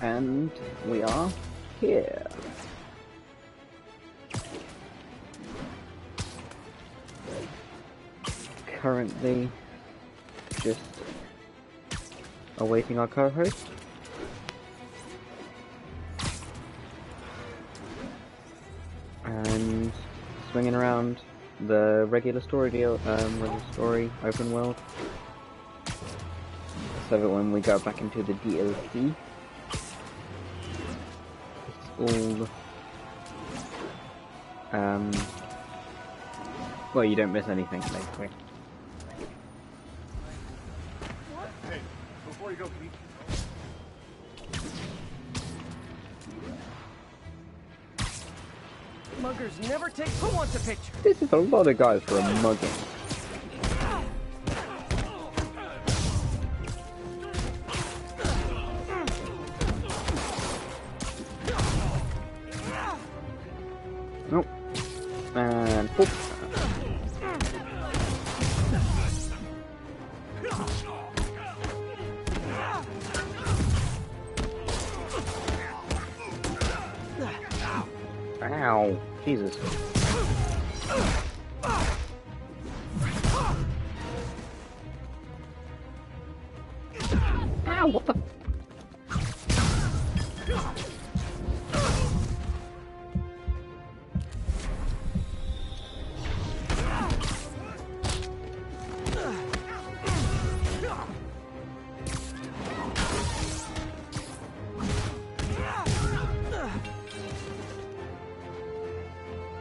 And we are here. Currently just awaiting our co-host. And swinging around the regular story open world. So that when we go back into the DLC, it's all well, you don't miss anything basically. Hey, before you go, can you... Muggers never take who wants a picture. This is a lot of guys for a mugging. Nope. And whoop. Ow. Jesus. Ow, what the?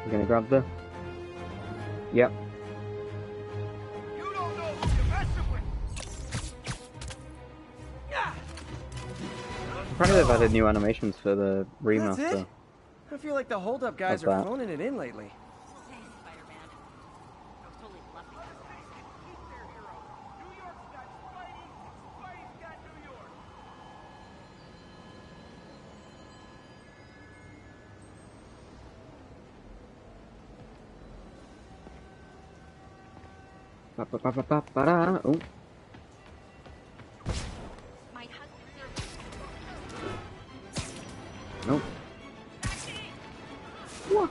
You gonna grab the... Yep. You don't know who you're messing with! Apparently they've added new animations for the That's remaster. it? I feel like the hold-up guys What's are that? phoning it in lately. Thanks, Spider-Man. I was totally bluffing. Keep their hero. New York's got Spidey, Spidey's got New York. Ba-ba-ba-ba-ba-da. Oh. My husband's Nope. What?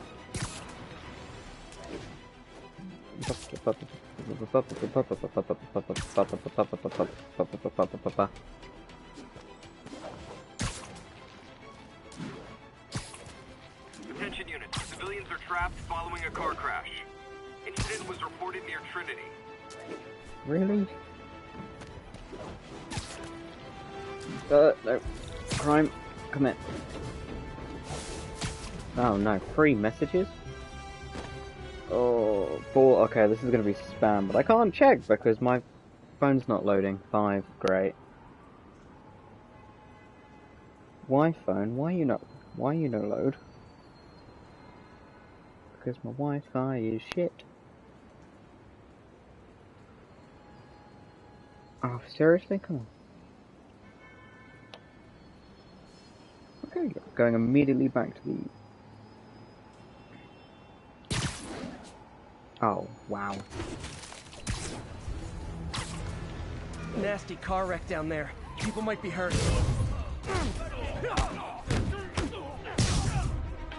Attention units. Civilians are trapped following a car crash. Incident was reported near Trinity. Really? No. Crime. Come in. Oh no, 3 messages? Oh, 4. Okay, this is gonna be spam, but I can't check because my phone's not loading. 5. Great. Why phone? Why you no load? Because my Wi-Fi is shit. Oh, seriously? Come on. Okay, going immediately back to the... Oh, wow. Nasty car wreck down there. People might be hurt.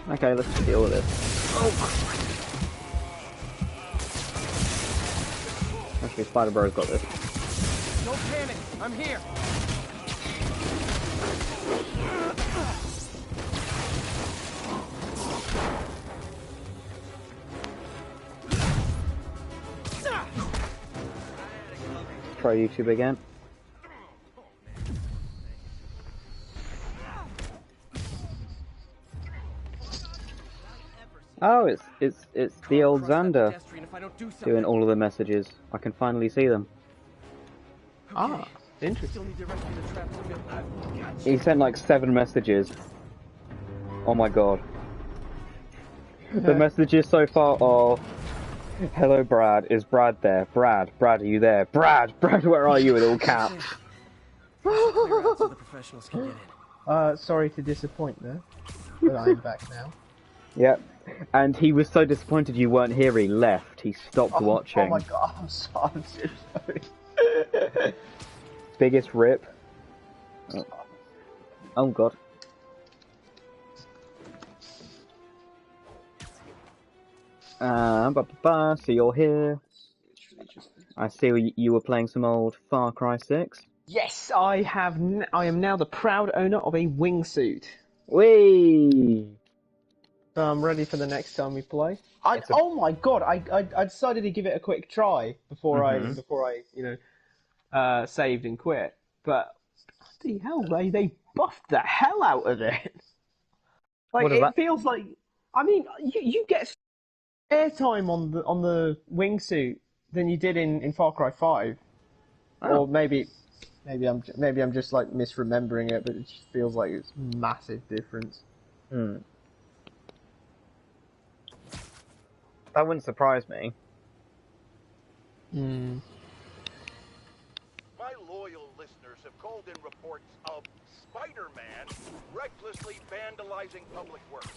Okay, let's just deal with this. Oh! Actually, Spider-Bro's got this. Don't panic. I'm here. Try YouTube again. Oh, it's the old Xander doing all of the messages. I can finally see them. Ah, interesting. Still need to rescue the trapped civilians. He sent like 7 messages. Oh my god. The messages so far are... Hello Brad, is Brad there? Brad, are you there? Brad, where are you? With all caps. Clear out so the professionals can get in. Sorry to disappoint there, but I'm back now. Yep. And he was so disappointed you weren't here, he left. He stopped watching. Oh my god, I'm so sorry. Biggest rip. Oh. Oh god. So you're here. I see you were playing some old Far Cry 6. Yes, I am now the proud owner of a wingsuit. Whee! So I'm ready for the next time we play. Oh my god! I decided to give it a quick try before I saved and quit. But bloody hell, they buffed the hell out of it. Like What is it that? feels like. I mean, you get airtime on the wingsuit than you did in Far Cry 5. Oh. Or maybe I'm just like misremembering it, but it just feels like it's massive difference. That wouldn't surprise me. Hmm. My loyal listeners have called in reports of Spider-Man recklessly vandalizing public works.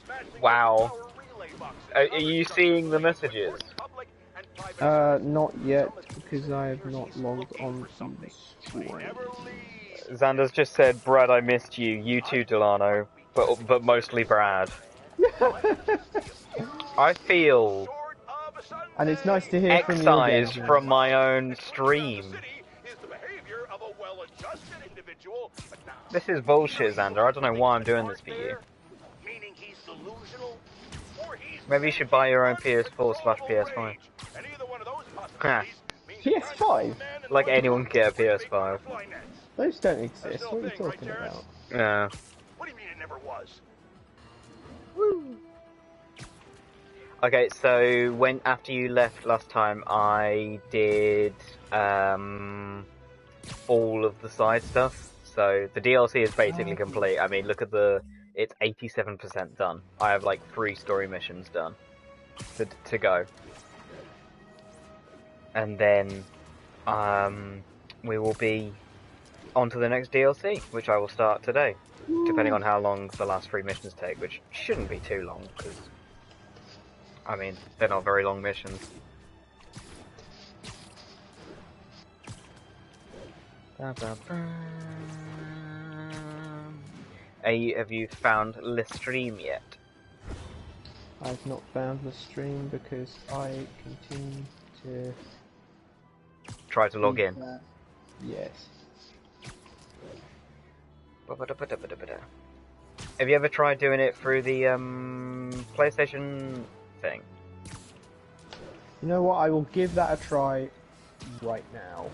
Smashing Wow. power relay boxes, Are other you structures seeing the for messages? public and private Not yet, services. because I have not logged Looking on for to something. the stream. Never leave. Xander's just said, Brad, I missed you. You too, Delano. But mostly Brad. I feel Sword of a Sunday. And it's nice to hear from you again. excised from my own stream. Is the behavior of a well-adjusted individual, but now This is bullshit, Xander. I don't know why I'm doing this for you. meaning he's delusional, or he's Maybe you should buy your own PS4/PS5. and either one of those possibilities means PS5? Like anyone can get a PS5. Those don't exist. What are you talking about? Yeah. What do you mean it never was? Okay, so after you left last time, I did all of the side stuff. So the DLC is basically complete. I mean, look at it's 87% done. I have like 3 story missions done to go, and then we will be on to the next DLC, which I will start today, depending on how long the last 3 missions take, which shouldn't be too long because. I mean, they're not very long missions. Have you found the stream yet? I've not found the stream because I continue to Try to log in. Yes. Have you ever tried doing it through the PlayStation thing? You know what? I will give that a try right now.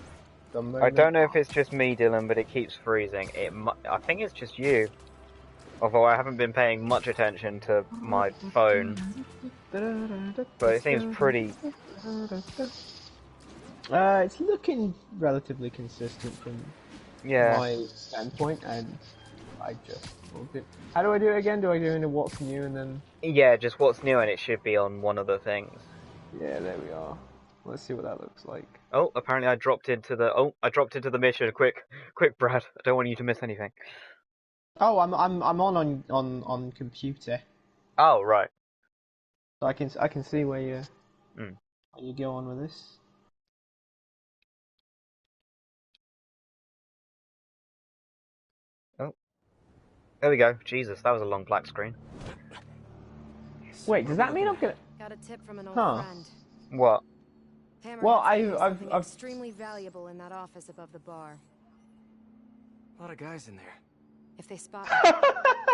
I don't know if it's just me, Dylan, but it keeps freezing. I think it's just you. Although I haven't been paying much attention to my phone. But it seems pretty... It's looking relatively consistent from my standpoint, and I just logged it. How do I do it again? Do I go into what's new and then... Yeah, just what's new, and it should be on one of the things. Yeah, there we are. Let's see what that looks like. Oh, apparently I dropped into the mission. Quick, Brad. I don't want you to miss anything. Oh, I'm on computer. Oh, right. So I can see where you go on with this. Oh, there we go. Jesus, that was a long black screen. Wait, does that mean I'm gonna? Got a tip from an old Huh. friend. What? Hammerhead's Well, hiding I've something extremely valuable in that office above the bar. A lot of guys in there. If they spot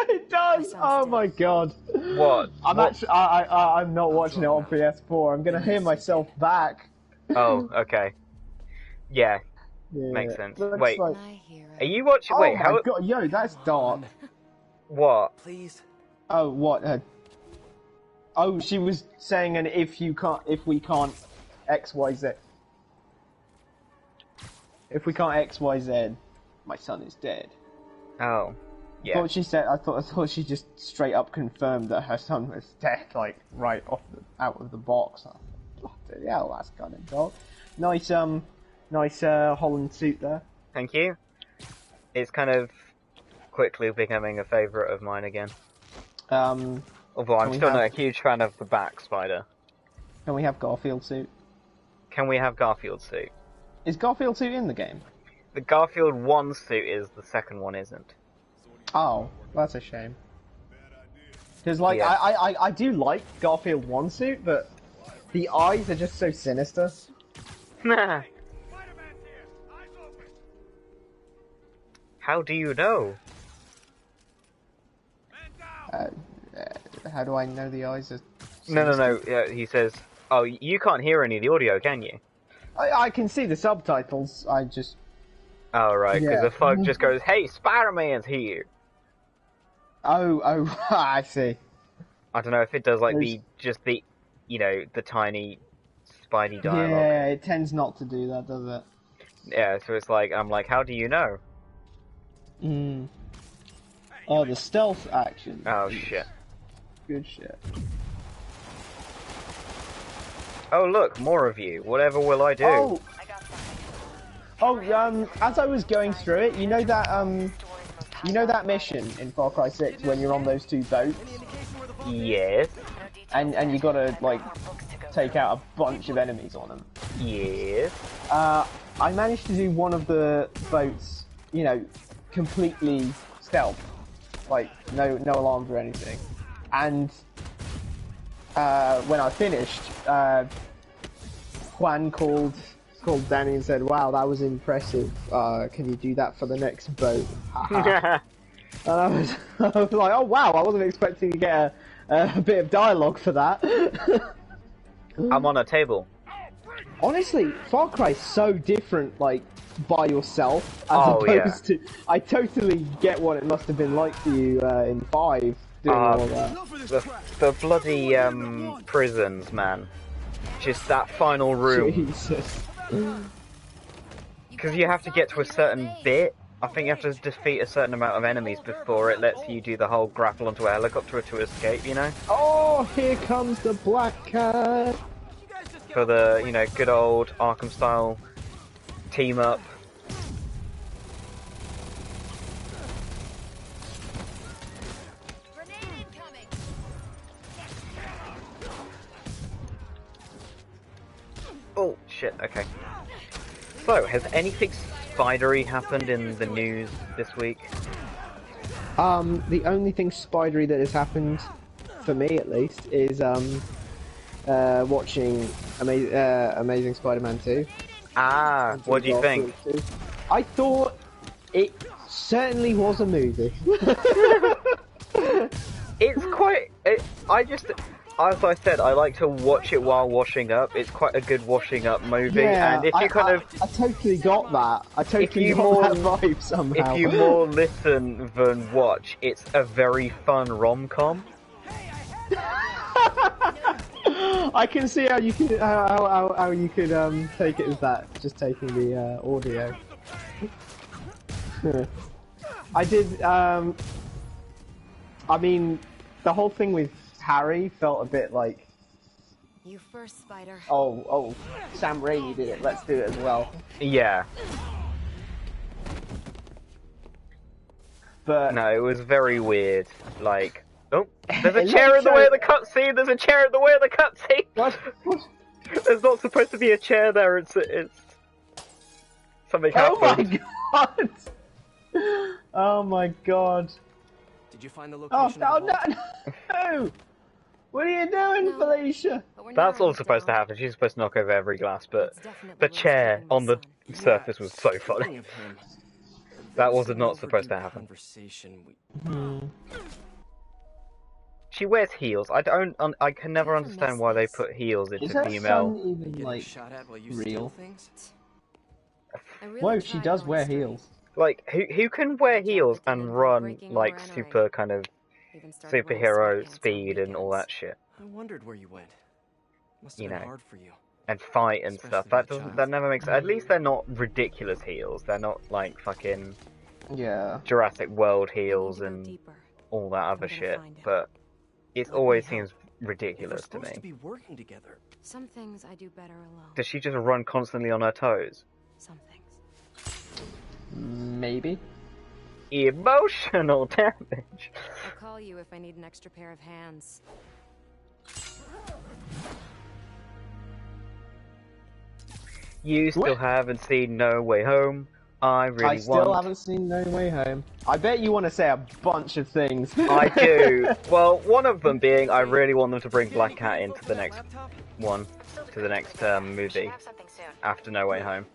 It does. Oh my god. What? I'm not watching it on PS4. I'm gonna hear myself back. Oh, okay. Yeah, Yeah, makes sense. looks Wait, like- my hero. are you watching? Oh Wait, my how? god, yo, that's dark. What? Please. Oh, what? Oh, she was saying, and if we can't X, Y, Z. If we can't X, Y, Z, my son is dead. Oh, yeah. I thought she just straight up confirmed that her son was dead, like right out of the box. Bloody hell, that's kind of dark. Nice Holland suit there. Thank you. It's kind of quickly becoming a favourite of mine again. Although I'm still not a huge fan of the back spider. Can we have Garfield suit? Can we have Garfield suit? Is Garfield suit in the game? The Garfield 1 suit is, the second one isn't. Oh, that's a shame. Because, like, Yeah. I do like Garfield 1 suit, but the eyes are just so sinister. Spider-Man's here. Eyes open. How do you know? Man down. How do I know the eyes are... No. Yeah, he says, "Oh, you can't hear any of the audio, can you?" I can see the subtitles, I just... Oh, right, because Yeah. the fug just goes, "Hey, Spider-Man's here." Oh, I see. I don't know if it does like There's- the the tiny Spidey dialogue. Yeah, it tends not to do that, does it? Yeah, so it's like, I'm like, how do you know? Mm. Oh, the stealth action. Oh, shit. Good shit. Oh, look, more of you. Whatever will I do? Oh! As I was going through it, you know that mission in Far Cry 6 when you're on those two boats, Yes. and you gotta, like, take out a bunch of enemies on them? Yes. I managed to do one of the boats, completely stealth, like, no alarms or anything. And, when I finished, Juan called Danny and said, "Wow, that was impressive. Can you do that for the next boat?" And I was like, "Oh wow, I wasn't expecting to get a bit of dialogue for that." I'm on a table. Honestly, Far Cry is so different, like, by yourself, as Oh, opposed to... I totally get what it must have been like for you in 5, doing all that. The bloody prisons, man. Just that final room. Jesus. Because you have to get to a certain bit. I think you have to defeat a certain amount of enemies before it lets you do the whole grapple onto a helicopter to escape, you know? Oh, here comes the Black Cat! For the, good old Arkham style team up. Oh, shit, okay. So, has anything spidery happened in the news this week? The only thing spidery that has happened, for me at least, is watching Amazing Spider-Man 2. Ah, what do you think? I thought it certainly was a movie. It's quite... as I said, I like to watch it while washing up. It's quite a good washing up movie, Yeah, and if you I totally got that. I totally got that vibe somehow. If you more listen than watch, it's a very fun rom-com. I can see how you could how you could take it as that, just taking the audio. I did. I mean, the whole thing with Harry felt a bit like, You first, Spider. oh, Sam Raimi did it. Let's do it as well. Yeah. But No, it was very weird. Like, oh, there's a It chair looked in the so- way of the cutscene. There's a chair in the way of the cutscene. what? There's not supposed to be a chair there. It's something Oh happened. my god! Oh my god! Did you find the Oh, location? of the vault? no! What are you doing, No. Felicia? But we're That's all narrowing it supposed to down. happen. She's supposed to knock over every glass, but It's definitely the worth chair taking my on the son. surface was so funny. Speaking of him, That there's was an not supposed to overdue happen. Conversation. She wears heels. I can never Kind of understand why they miss put heels Is into her female. son even Getting like shot at while you real? steal things? I really Whoa, she tried does going wear straight. heels. Like, who can wear heels Without and run breaking like or entering. super kind of Even started wearing superhero sweatpants on speed and all weekends. that shit, I wondered where you went. Must have You been know. hard for you. and fight and Especially stuff? with That a doesn't. child. That never makes. At least they're not ridiculous heels. They're not like fucking Yeah. Jurassic World I need heels to go and deeper. all that other gonna shit. find him. But it Let me always help. seems We're ridiculous to supposed to me. be working together. Some things I do better alone. Does she just run constantly on her toes? Some things. Maybe. Emotional damage. I'll call you if I need an extra pair of hands. You still What? haven't seen No Way Home. I really I still want... haven't seen No Way Home. I bet you want to say a bunch of things. I do. Well, one of them being I really want them to bring Black Cat into the next one, to the next movie after No Way Home.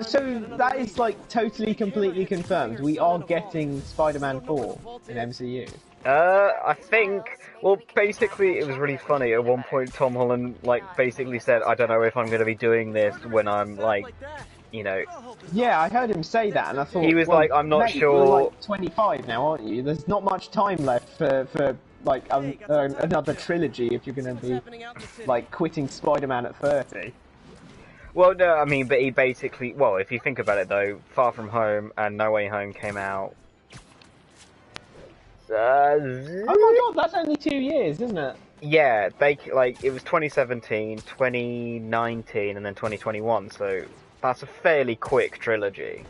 So that is like totally, completely confirmed. We are getting Spider-Man 4 in MCU. I think, well, basically it was really funny. At one point Tom Holland, like, basically said, I don't know if I'm going to be doing this when I'm, like, you know... Yeah, I heard him say that, and I thought... He was like, I'm not sure... You're like 25 now, aren't you? There's not much time left for like, another trilogy if you're going to be, like, quitting Spider-Man at 30. Well, no, I mean, but he basically... Well, if you think about it, though, Far From Home and No Way Home came out... Oh my god, that's only 2 years, isn't it? Yeah, it was 2017, 2019, and then 2021, so that's a fairly quick trilogy.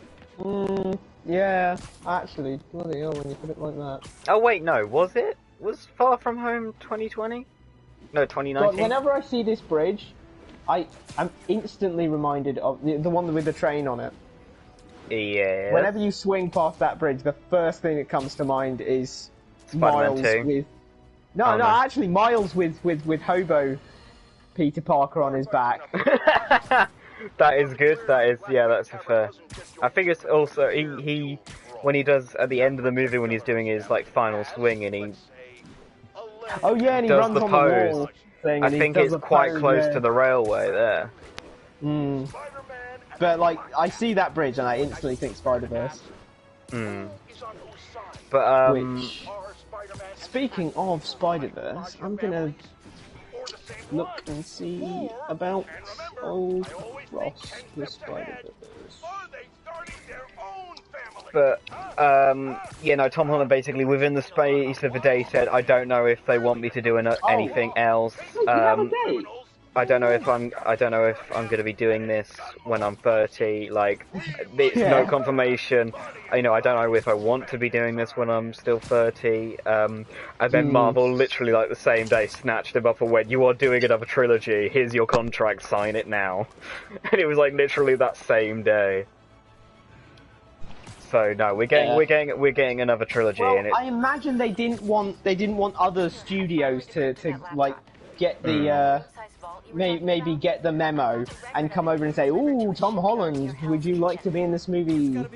Yeah, actually, bloody hell, when you put it like that. Oh wait, no, was it? Was Far From Home 2020? No, 2019? God, whenever I see this bridge, I'm instantly reminded of the one with the train on it. Yeah. Whenever you swing past that bridge, the first thing that comes to mind is Spider-Man Miles 2. with... No, actually, Miles with Hobo Peter Parker on his back. That is good. That is, yeah, that's fair. I think it's also he when he does at the end of the movie when he's doing his like final swing and he Oh yeah, and he does runs the on pose. the wall thing. I think it's quite close to the railway there. But like, I see that bridge and I instantly think Spider-Verse. But Which, speaking of Spider-Verse, I'm gonna look and see about old Ross the Spider-Verse. But you know, Tom Holland basically within the space of a day said, I don't know if they want me to do anything else. I don't know if I'm going to be doing this when I'm 30. Like, it's no confirmation. You know, I don't know if I want to be doing this when I'm still 30. And then Marvel literally like the same day snatched him up and went, "You are doing another trilogy. Here's your contract. Sign it now." And it was like literally that same day. So no, we're getting another trilogy. Well, and I imagine they didn't want other studios to like get the maybe get the memo and come over and say, "Ooh, Tom Holland, would you like to be in this movie?"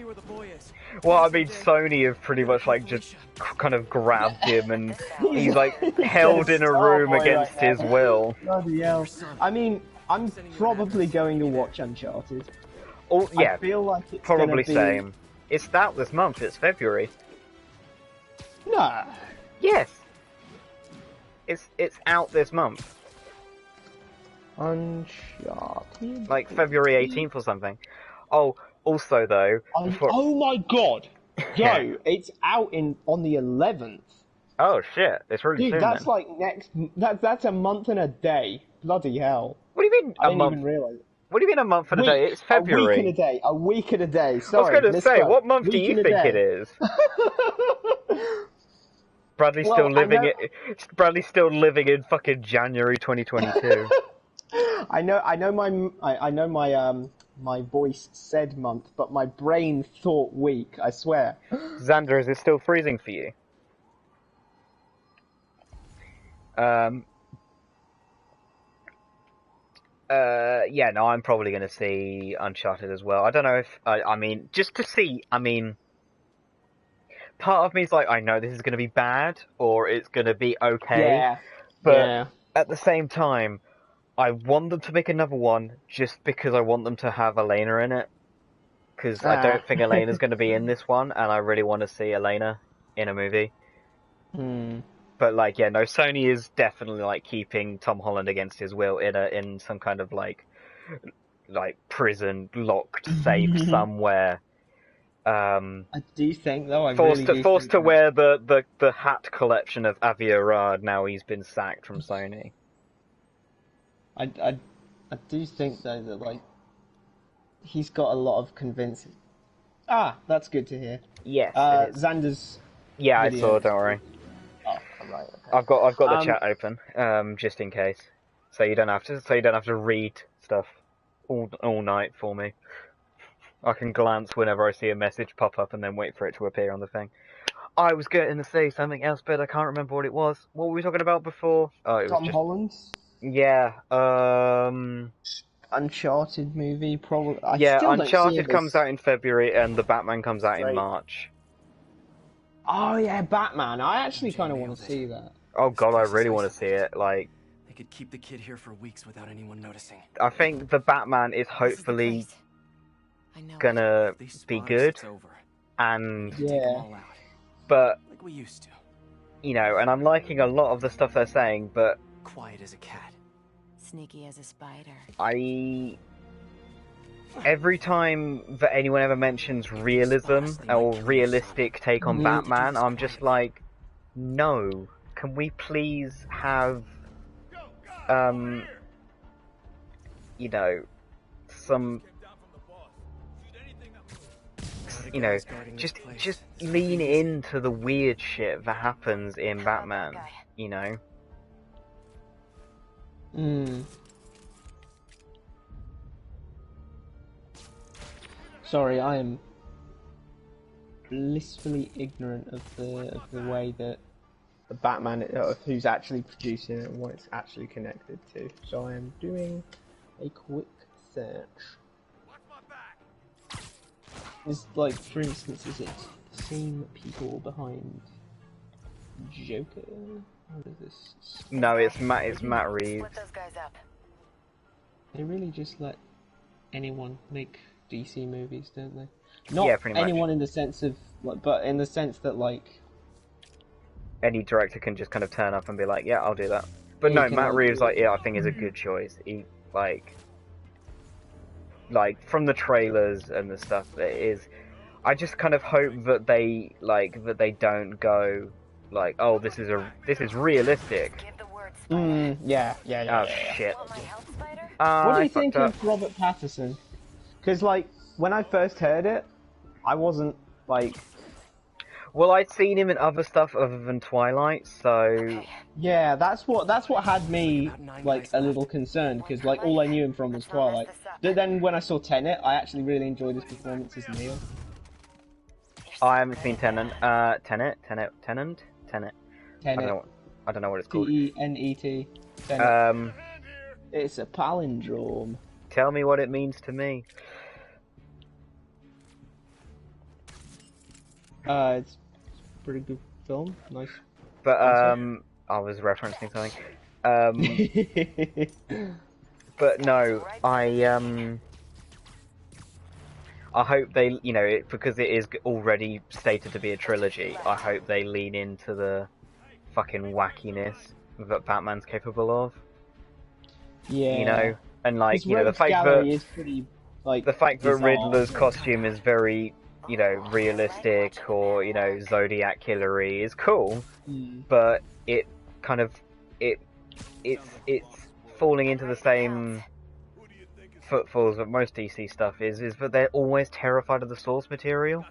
Well, I mean, Sony have pretty much like just kind of grabbed him and he's like held in a room against his will. Bloody hell! I mean, I'm probably going to watch Uncharted. Oh yeah, I feel like it's probably gonna be... same. It's out this month. It's February. No. Yes. It's out this month. Uncharted. Like February 18th or something. Oh, also though. Oh my god! Yo, it's out on the 11th. Oh shit! It's really soon. Dude, that's then. like next. That's a month and a day. Bloody hell! What do you mean I a didn't month? even realize. What do you mean a month and a day? It's February. A week and a day. A week and a day. Sorry. I was going to say, what month do you think it is? Bradley's still living Bradley's still living in fucking January 2022. I know my voice said month, but my brain thought week, I swear. Xander, is it still freezing for you? Yeah, no, I'm probably going to see Uncharted as well. I don't know if, I mean, just to see, I mean, part of me is like, I know this is going to be bad, or it's going to be okay, but at the same time, I want them to make another one just because I want them to have Elena in it. Because I don't think Elena's going to be in this one, and I really want to see Elena in a movie. But like, yeah, no, Sony is definitely like keeping Tom Holland against his will in some kind of like prison, locked, safe somewhere. I do think though, forced to wear the hat collection of Avi Arad now he's been sacked from Sony. I do think though that like he's got a lot of convincing. That's good to hear. Yes. Xander's. Yeah, video. I saw. Don't worry. Oh, right. Okay. I've got the chat open, just in case, so you don't have to read stuff all night for me. I can glance whenever I see a message pop up and then wait for it to appear on the thing. I was going to say something else, but I can't remember what it was. What were we talking about before? Oh, it was Tom just... Holland. Yeah, Uncharted movie, probably. Uncharted comes out in February and the Batman comes out in Right. March. Oh yeah, Batman. I actually kind of want to see that. Oh god, I really want to see it. Like, They could keep the kid here for weeks without anyone noticing. I think the Batman is hopefully I know. gonna If they spot be us, good, it's over. and Take them Yeah. all out, but like we used to. you know, and I'm liking a lot of the stuff they're saying, but Quiet as a cat. Sneaky as a spider. every time that anyone ever mentions realism or realistic take on Batman, I'm just like, no, can we please have, you know, some, you know, just lean into the weird shit that happens in Batman, you know? Sorry, I am blissfully ignorant of the way that the Batman, who's actually producing it and what it's actually connected to. So I am doing a quick search. Is like, for instance, is it the same people behind Joker? What is this? No, it's Matt Reeves. Split those guys up. They really just let anyone make DC movies, don't they? Not Yeah, pretty much. anyone in the sense of, like, but in the sense that, like, Any director can just kind of turn up and be like, yeah, I'll do that. But You no, can Matt all Reeves, do like, yeah, I think is a good choice. He, like from the trailers and the stuff that is, I just kind of hope that they, like, that they don't go, like, oh, this is realistic. Give the word, yeah. Oh, shit. Want my help, Spider? What do you I think fucked up. of Robert Pattinson? Because, like, when I first heard it, I wasn't, like, Well, I'd seen him in other stuff other than Twilight, so... yeah, that's what had me, like, a little concerned, because, like, all I knew him from was Twilight. But then when I saw Tenet, I actually really enjoyed his performance as Neo. I haven't seen Tenet. Tenet? I don't Tenet. know what it's called. T-E-N-E-T. Tenet. Um, It's a palindrome. tell me what it means to me. It's a pretty good film. Nice. But, I was referencing something. But no, I hope they, you know, because it is already stated to be a trilogy, I hope they lean into the fucking wackiness that Batman's capable of. Yeah. You know? And, like, His you know, the rogues fact gallery that... is pretty, like, The fact that bizarre. Riddler's costume is very, you know, realistic or, you know, Zodiac killery is cool, but it kind of, it's falling into the same footfalls that most DC stuff is that they're always terrified of the source material.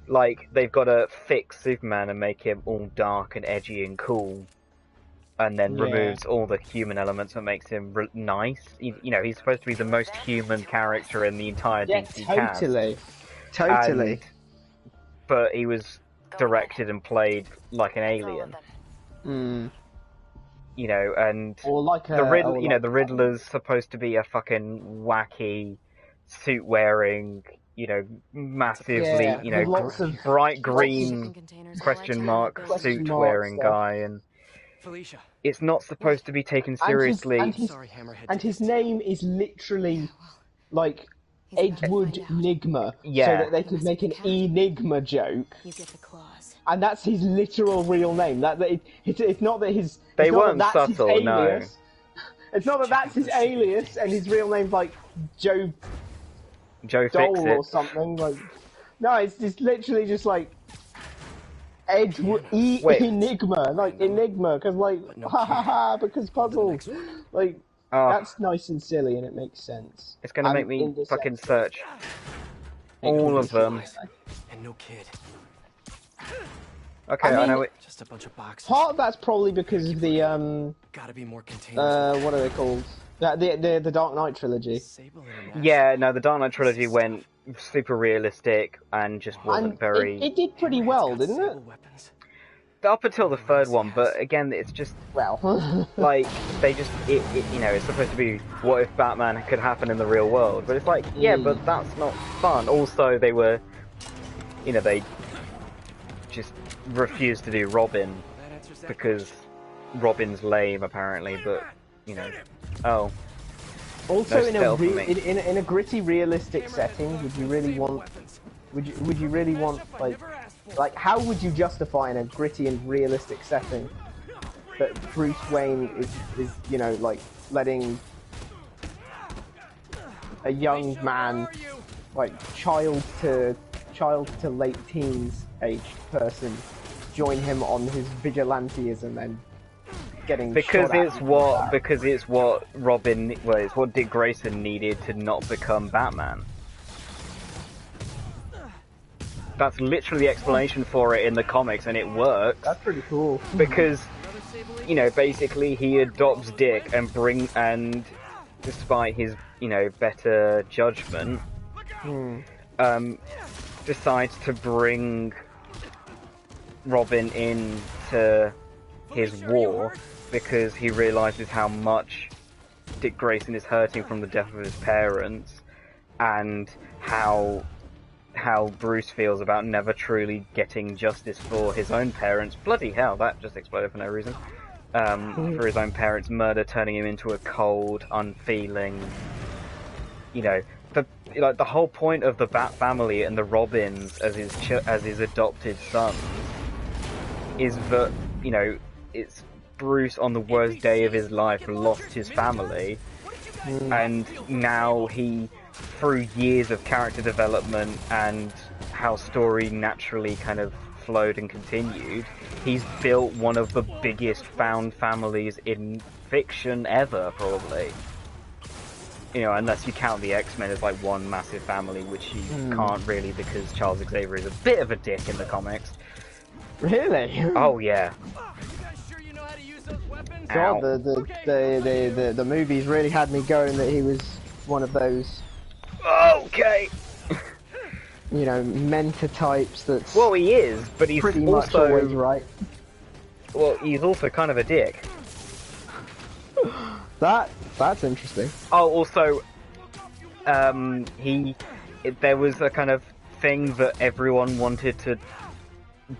Like, they've got to fix Superman and make him all dark and edgy and cool, and then removes all the human elements that makes him nice. You know, he's supposed to be the most human character in the entire DC cast. Totally. But he was directed and played like an alien. You know, and Or like the Riddler's supposed to be a fucking wacky, suit-wearing, you know, massively, you know, with lots of bright Shipping green containers question collected mark by the building. suit-wearing stuff. guy, and Felicia. it's not supposed to be taken seriously. Sorry, Hammerhead. And his name is literally, like, He's about to Edward find out. Nigma. Yeah. So that they could make an Enigma joke. You get the claws. And that's his literal real name. It's not that his... They it's not weren't that that's his subtle, no. alias. It's not that that's his alias and his real name's like Joe Joe Dole Fix or It. something. Like, no, it's just literally just like Edward Wait. Enigma, like Enigma, because like ha ha ha, because puzzles. Like that's nice and silly and it makes sense. It's gonna And make me in the fucking sense- search all of them. And no kid. Okay, I I know mean- it. Just a bunch of boxes. Part of that's probably because of the Gotta be more containers. what are they called? The Dark Knight trilogy. Sable International. Yeah, no, the Dark Knight trilogy went super realistic and just wasn't And very... it did pretty well, Got didn't it? sable weapons. Up until the third one, but again, it's just, Well, like, they just, you know, it's supposed to be, what if Batman could happen in the real world? But it's like, yeah, but that's not fun. Also, they were, you know, they just refused to do Robin, That answers that because Robin's lame, apparently, but, you know, oh. also No in a stealth for me. in a gritty, realistic setting, would you really want? Would you really want like how would you justify in a gritty and realistic setting that Bruce Wayne is you know like letting a young man, like child to late teens aged person, join him on his vigilantism and getting Because shot at it's and what, all that? because it's what Robin, well, it's what Dick Grayson needed to not become Batman. That's literally the explanation for it in the comics, and it works. That's pretty cool. Because, you know, basically he adopts Dick and despite his, you know, better judgment, decides to bring Robin into his war because he realizes how much Dick Grayson is hurting from the death of his parents, and how Bruce feels about never truly getting justice for his own parents. Bloody hell, that just exploded for no reason. For his own parents' murder, turning him into a cold, unfeeling, you know, the whole point of the Bat family and the Robins as his adopted sons is that, you know, it's Bruce on the worst day of his life lost his family, and now he, through years of character development and how story naturally kind of flowed and continued, he's built one of the biggest found families in fiction ever, probably. You know, unless you count the X-Men as like one massive family, which you can't really, because Charles Xavier is a bit of a dick in the comics. Really? Oh yeah. You guys sure you know how to use those weapons? God, the movies really had me going that he was one of those, Okay. you know, mentor types that's Well, he is, but he's pretty much also always right. well, he's also kind of a dick. That's interesting. Oh, also, there was a kind of thing that everyone wanted to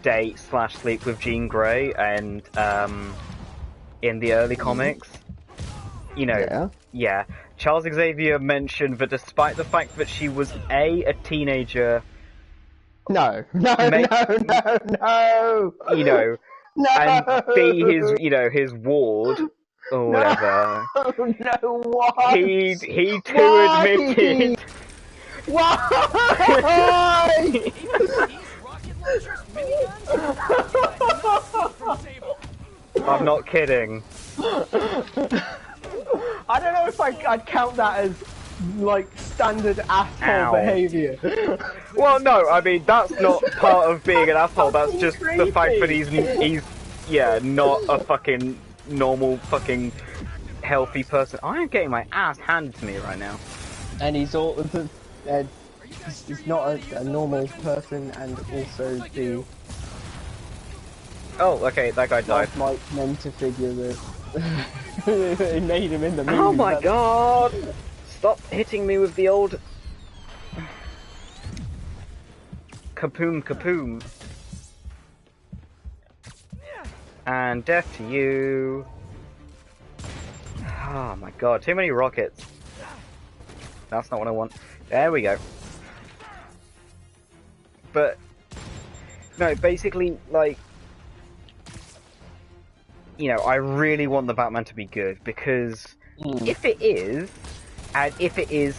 date / sleep with Jean Grey, and in the early comics, you know, yeah, Charles Xavier mentioned that despite the fact that she was a teenager, No, you know, no, and B, his ward or whatever. no, why? He too Why? admitted. Why? These rocket launchers, miniguns, from Sable. I'm not kidding. I don't know if I'd count that as like standard asshole Ow. behavior. Well, no, I mean that's not part of being an asshole. That's just the fact that he's not a fucking normal fucking healthy person. I am getting my ass handed to me right now. And he's he's not a normal person, and also the Oh, okay, that guy died. like mentor figure that they made him in the movie. Oh my god! Stop hitting me with the old kapoom kapoom. And death to you. Oh my god, too many rockets. That's not what I want. There we go. But no, basically, like, you know, I really want the Batman to be good, because if it is, and if it is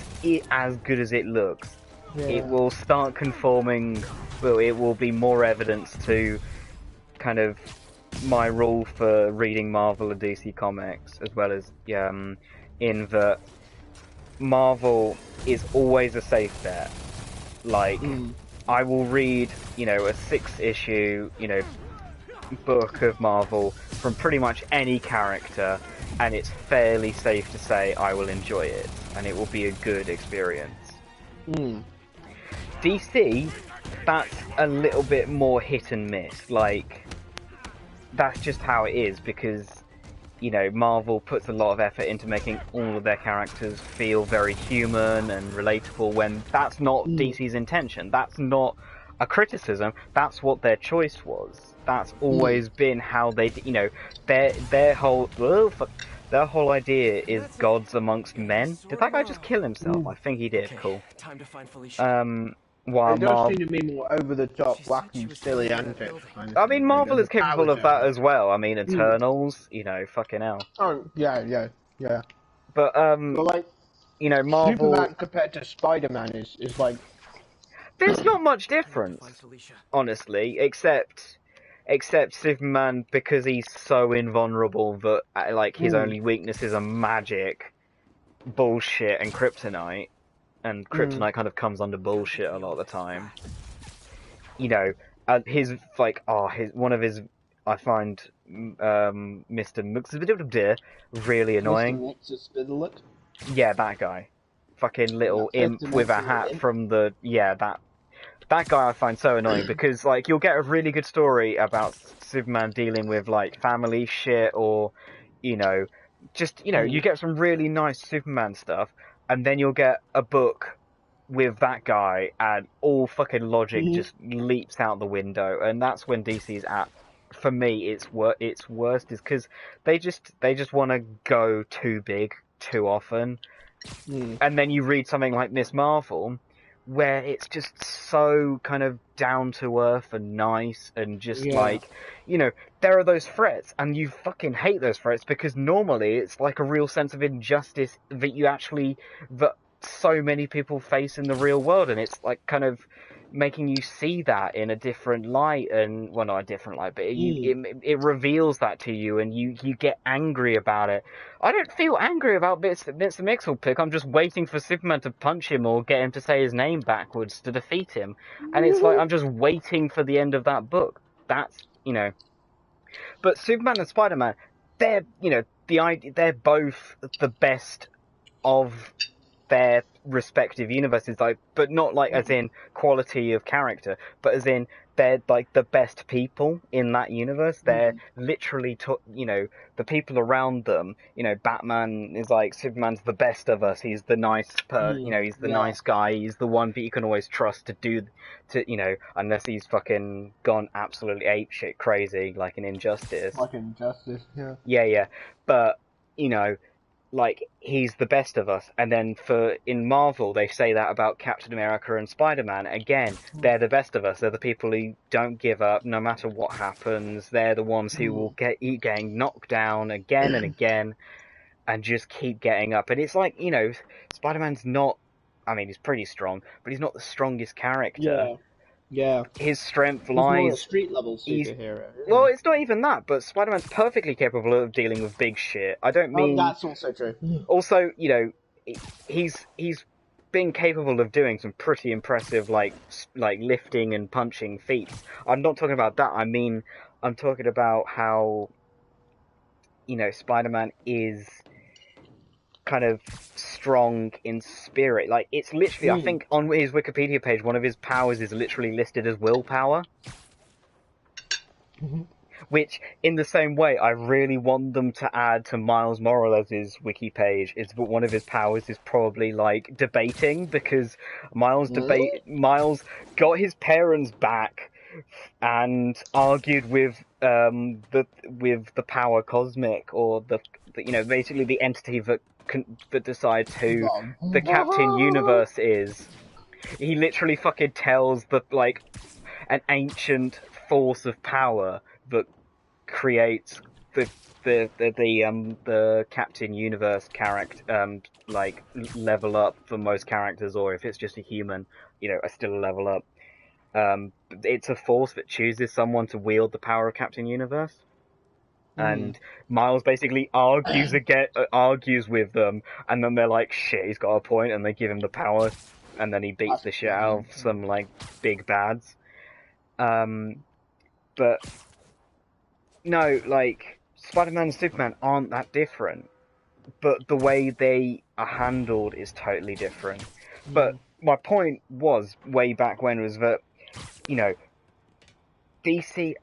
as good as it looks, it will start conforming, well, it will be more evidence to kind of my rule for reading Marvel and DC comics, as well as, in that Marvel is always a safe bet. Like, I will read, you know, a 6-issue, you know, book of Marvel from pretty much any character, and it's fairly safe to say I will enjoy it, and it will be a good experience. DC, that's a little bit more hit and miss. Like, that's just how it is, because, you know, Marvel puts a lot of effort into making all of their characters feel very human and relatable, when that's not DC's intention. That's not a criticism. That's what their choice was. That's always been how they, you know, their whole their whole idea is gods amongst men. Did that guy just kill himself? I think he did. Okay, Cool. time to find Felicia. While It does seem to be more over the top, wacky, silly antics. Kind of I mean, thing. Marvel is There's capable power of that to it. as well. I mean, Eternals, you know, fucking hell. Oh, yeah. But, But like, you know, Marvel... Superman compared to Spider-Man is like... There's not much difference, Find Felicia. honestly, except Superman, because he's so invulnerable that, like, his only weaknesses are magic, bullshit, and kryptonite. And kryptonite kind of comes under bullshit a lot of the time. You know, his, like, one of his, I find, Mr. Mxbidibdir really annoying. Yeah, that guy. Fucking little imp with a hat from the, yeah, that guy I find so annoying, because, like, you'll get a really good story about Superman dealing with, like, family shit, or, you know, just, you know, you get some really nice Superman stuff, and then you'll get a book with that guy, and all fucking logic just leaps out the window, and that's when DC's at. For me, its worst is because they just want to go too big too often, and then you read something like Miss Marvel, where it's just so kind of down to earth and nice, and just like, you know, there are those threats, and you fucking hate those threats, because normally it's like a real sense of injustice that so many people face in the real world, and it's like kind of making you see that in a different light, and, well, not a different light, but it reveals that to you, and you get angry about it. I don't feel angry about bits that Mr. Mix will pick. I'm just waiting for Superman to punch him or get him to say his name backwards to defeat him, and it's like I'm just waiting for the end of that book. That's, you know. But Superman and Spider-Man, they're, you know, they're both the best of their respective universes, like, but not like as in quality of character, but as in they're like the best people in that universe. They're literally, you know, the people around them. You know, Batman is like, Superman's the best of us. He's the nice you know, he's the nice guy. He's the one that you can always trust to, you know, unless he's fucking gone absolutely apeshit crazy, like in Injustice. Like Injustice, yeah. Yeah. But, you know, like, he's the best of us. And then in Marvel, they say that about Captain America and Spider-Man. Again, they're the best of us. They're the people who don't give up no matter what happens. They're the ones who will keep getting knocked down again and again, and just keep getting up. And it's like, you know, Spider-Man's not, I mean, he's pretty strong, but he's not the strongest character. Yeah. His strength He's more a lies... street level superhero. Well, it's not even that, but Spider-Man's perfectly capable of dealing with big shit. I don't mean... Oh, that's also true. Also, you know, he's been capable of doing some pretty impressive, like lifting and punching feats. I'm not talking about that. I mean, I'm talking about how, you know, Spider-Man is kind of strong in spirit. Like, it's literally, I think on his Wikipedia page, one of his powers is literally listed as willpower. Which, in the same way, I really want them to add to Miles Morales' wiki page, is that one of his powers is probably, like, debating, because Miles got his parents back and argued with the power cosmic, or the you know, basically the entity that decides who the Captain Universe is. He literally fucking tells like an ancient force of power that creates the Captain Universe character, like, level up for most characters, or if it's just a human, you know, still a level up. It's a force that chooses someone to wield the power of Captain Universe. And Miles basically argues with them, and then they're like, shit, he's got a point, and they give him the power, and then he beats the shit out of some, like, big bads. But no, like Spider-Man and Superman aren't that different, but the way they are handled is totally different. But my point was way back when was that, you know, DC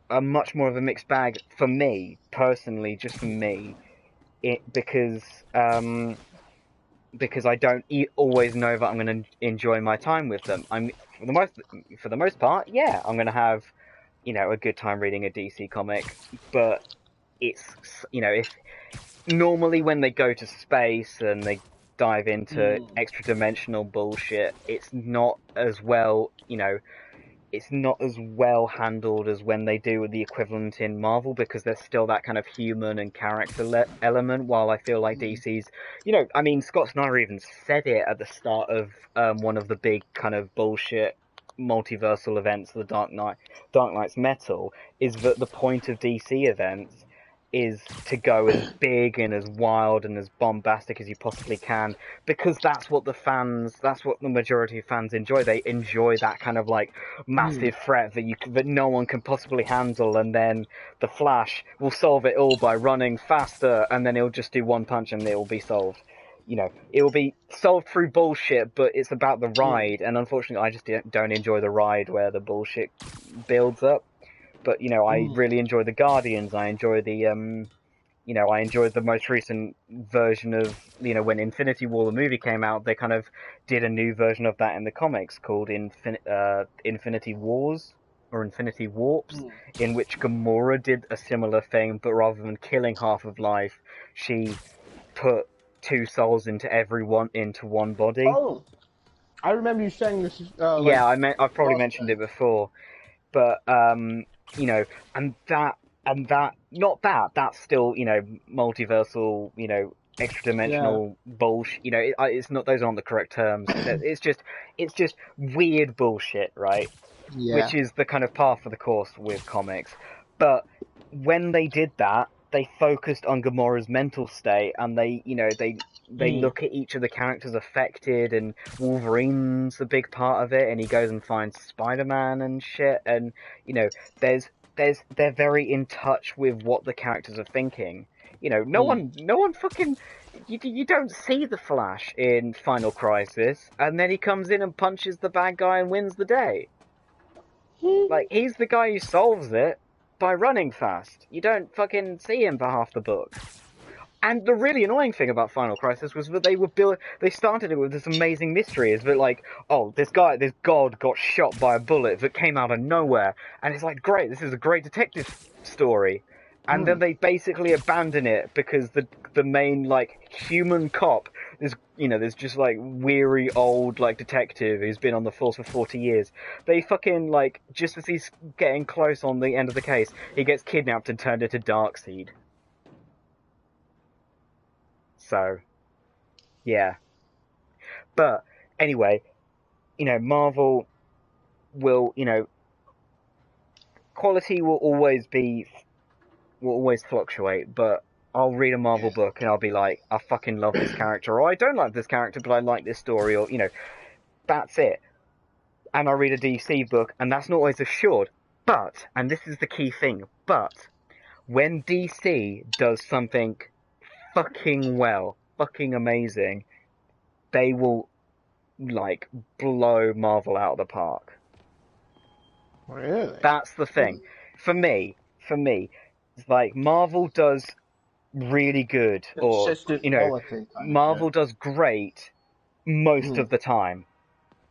are much more of a mixed bag for me personally, just for me, because I don't always know that I'm going to enjoy my time with them. For the most part, yeah, I'm going to have, you know, a good time reading a DC comic, but it's, you know, if normally when they go to space and they dive into extra dimensional bullshit, it's not as well, you know, it's not as well handled as when they do the equivalent in Marvel, because there's still that kind of human and character element, while I feel like DC's, you know, I mean, Scott Snyder even said it at the start of one of the big kind of bullshit multiversal events, the Dark Knight's Metal, is that the point of DC events is to go as big and as wild and as bombastic as you possibly can, because that's what the majority of fans enjoy. They enjoy that kind of like massive threat that no one can possibly handle, and then the Flash will solve it all by running faster, and then he'll just do one punch and it will be solved. You know, it will be solved through bullshit, but it's about the ride, and unfortunately I just don't enjoy the ride where the bullshit builds up. But, you know, I really enjoy the Guardians. I enjoy the, you know, I enjoyed the most recent version of, you know, when Infinity War, the movie came out, they kind of did a new version of that in the comics called Infinity Wars, or Infinity Warps, in which Gamora did a similar thing, but rather than killing half of life, she put two souls into one body. Oh, I remember you saying this. Yeah, I've probably mentioned it before, but you know, that's still, you know, multiversal, you know, extra dimensional bullshit. You know, it's not, those aren't the correct terms. It's just weird bullshit, right? Yeah. Which is the kind of par for the course with comics. But when they did that, they focused on Gamora's mental state, and they, you know, they look at each of the characters affected, and Wolverine's a big part of it, and he goes and finds Spider-Man and shit, and, you know, they're very in touch with what the characters are thinking. You know, no one fucking, you don't see the Flash in Final Crisis, and then he comes in and punches the bad guy and wins the day. Like, he's the guy who solves it by running fast. You don't fucking see him for half the book. And the really annoying thing about Final Crisis was that they started it with this amazing mystery, is that, like, oh, this god got shot by a bullet that came out of nowhere, and it's like, great, this is a great detective story. And then they basically abandon it because the main, like, human cop is, you know, there's just, like, weary old, like, detective who's been on the force for 40 years. They fucking, like, just as he's getting close on the end of the case, he gets kidnapped and turned into Darkseid. So, yeah. But, anyway, you know, Marvel will, you know, quality will always fluctuate, but I'll read a Marvel book and I'll be like, I fucking love this character, or I don't like this character, but I like this story, or, you know, that's it. And I'll read a DC book, and that's not always assured, but, and this is the key thing, but, when DC does something fucking well, fucking amazing, they will, like, blow Marvel out of the park. Really? That's the thing. For me, it's like, Marvel does really good, or, consistent, you know, quality Marvel does great most of the time.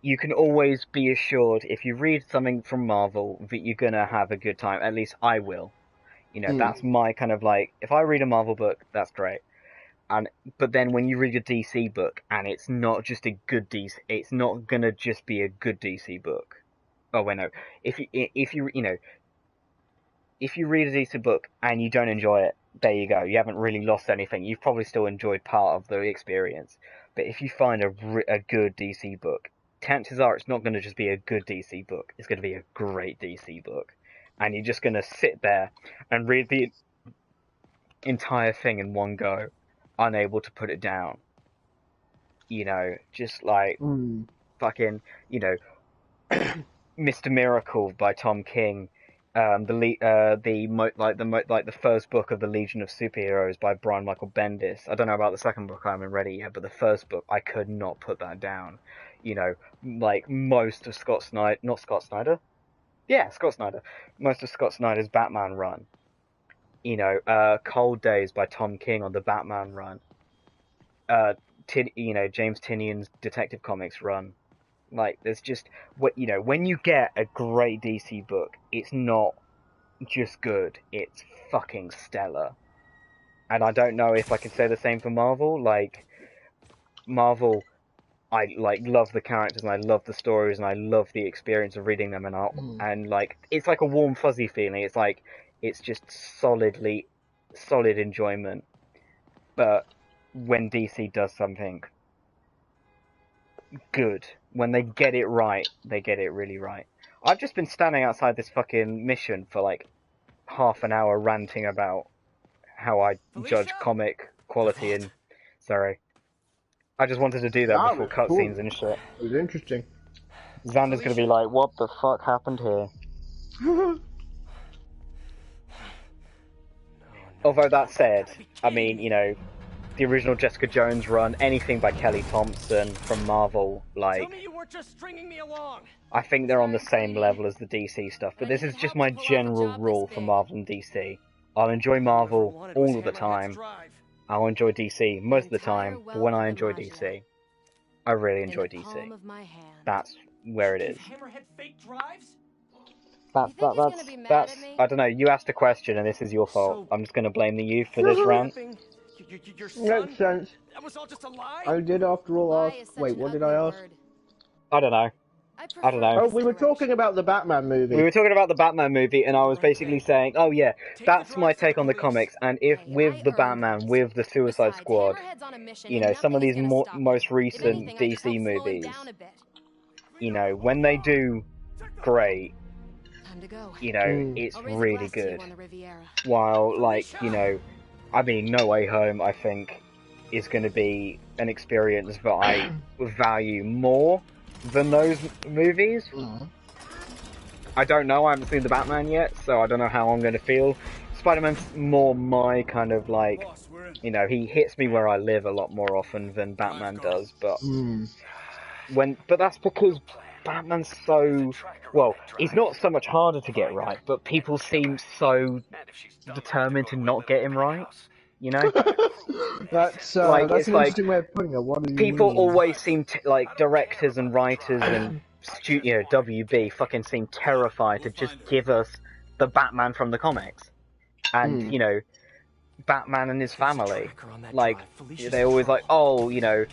You can always be assured, if you read something from Marvel, that you're gonna have a good time. At least I will. You know, that's my kind of, like, if I read a Marvel book, that's great. But then when you read a DC book, and it's not just a good DC, it's not gonna just be a good DC book. Oh wait, no. If you you know, if you read a DC book and you don't enjoy it, there you go. You haven't really lost anything. You've probably still enjoyed part of the experience. But if you find a good DC book, chances are it's not going to just be a good DC book. It's going to be a great DC book. And you're just going to sit there and read the entire thing in one go, unable to put it down. You know, just like fucking, you know, Mr. Miracle by Tom King the first book of the Legion of Superheroes by Brian Michael Bendis. I don't know about the second book, I haven't read it yet, but the first book, I could not put that down. You know, like most of Scott Snyder, Scott Snyder. Most of Scott Snyder's Batman run. You know, Cold Days by Tom King on the Batman run. James Tynion's Detective Comics run. Like, there's just when you get a great DC book, it's not just good, it's fucking stellar. And I don't know if I can say the same for Marvel. Like, Marvel, I love the characters and I love the stories and I love the experience of reading them, and like it's like a warm fuzzy feeling. It's like it's just solid enjoyment. But when DC does something good, when they get it right, they get it really right. I've just been standing outside this fucking mission for like half an hour ranting about how I judge comic quality and... Sorry. I just wanted to do that before cutscenes and shit. It was interesting. Xander's gonna be like, what the fuck happened here? Although that said, I mean, you know, the original Jessica Jones run, anything by Kelly Thompson from Marvel, like... Tell me you weren't just stringing me along. I think they're on the same level as the DC stuff, but this is just my general rule for Marvel and DC. I'll enjoy Marvel all of the time. I'll enjoy DC most of the time, but when I enjoy DC, I really enjoy DC. That's where it is. That's, I don't know, you asked a question and this is your fault. I'm just gonna blame the youth for this rant. Makes sense. That was all just a lie? I did after all ask... Wait, what did I ask? I don't know. Oh, we were talking about the Batman movie. We were talking about the Batman movie, and I was basically saying, oh yeah, that's my take on the comics, and if with the Batman, with the Suicide Squad, you know, some of these most recent DC movies, you know, when they do great, you know, it's really good. While, like, you know, I mean, No Way Home, I think, is going to be an experience that I value more than those movies. I don't know, I haven't seen the Batman yet, so I don't know how I'm going to feel. Spider-Man's more my kind of like, you know, he hits me where I live a lot more often than Batman does, but but that's because Batman's so, well, he's not so much harder to get right, but people seem so determined to not get him right. You know, that's like, that's an interesting way of putting it. What do you people mean? always seem like directors and writers and WB fucking seem terrified to just give us the Batman from the comics, and you know, Batman and his family. Like, they always like, oh, you know,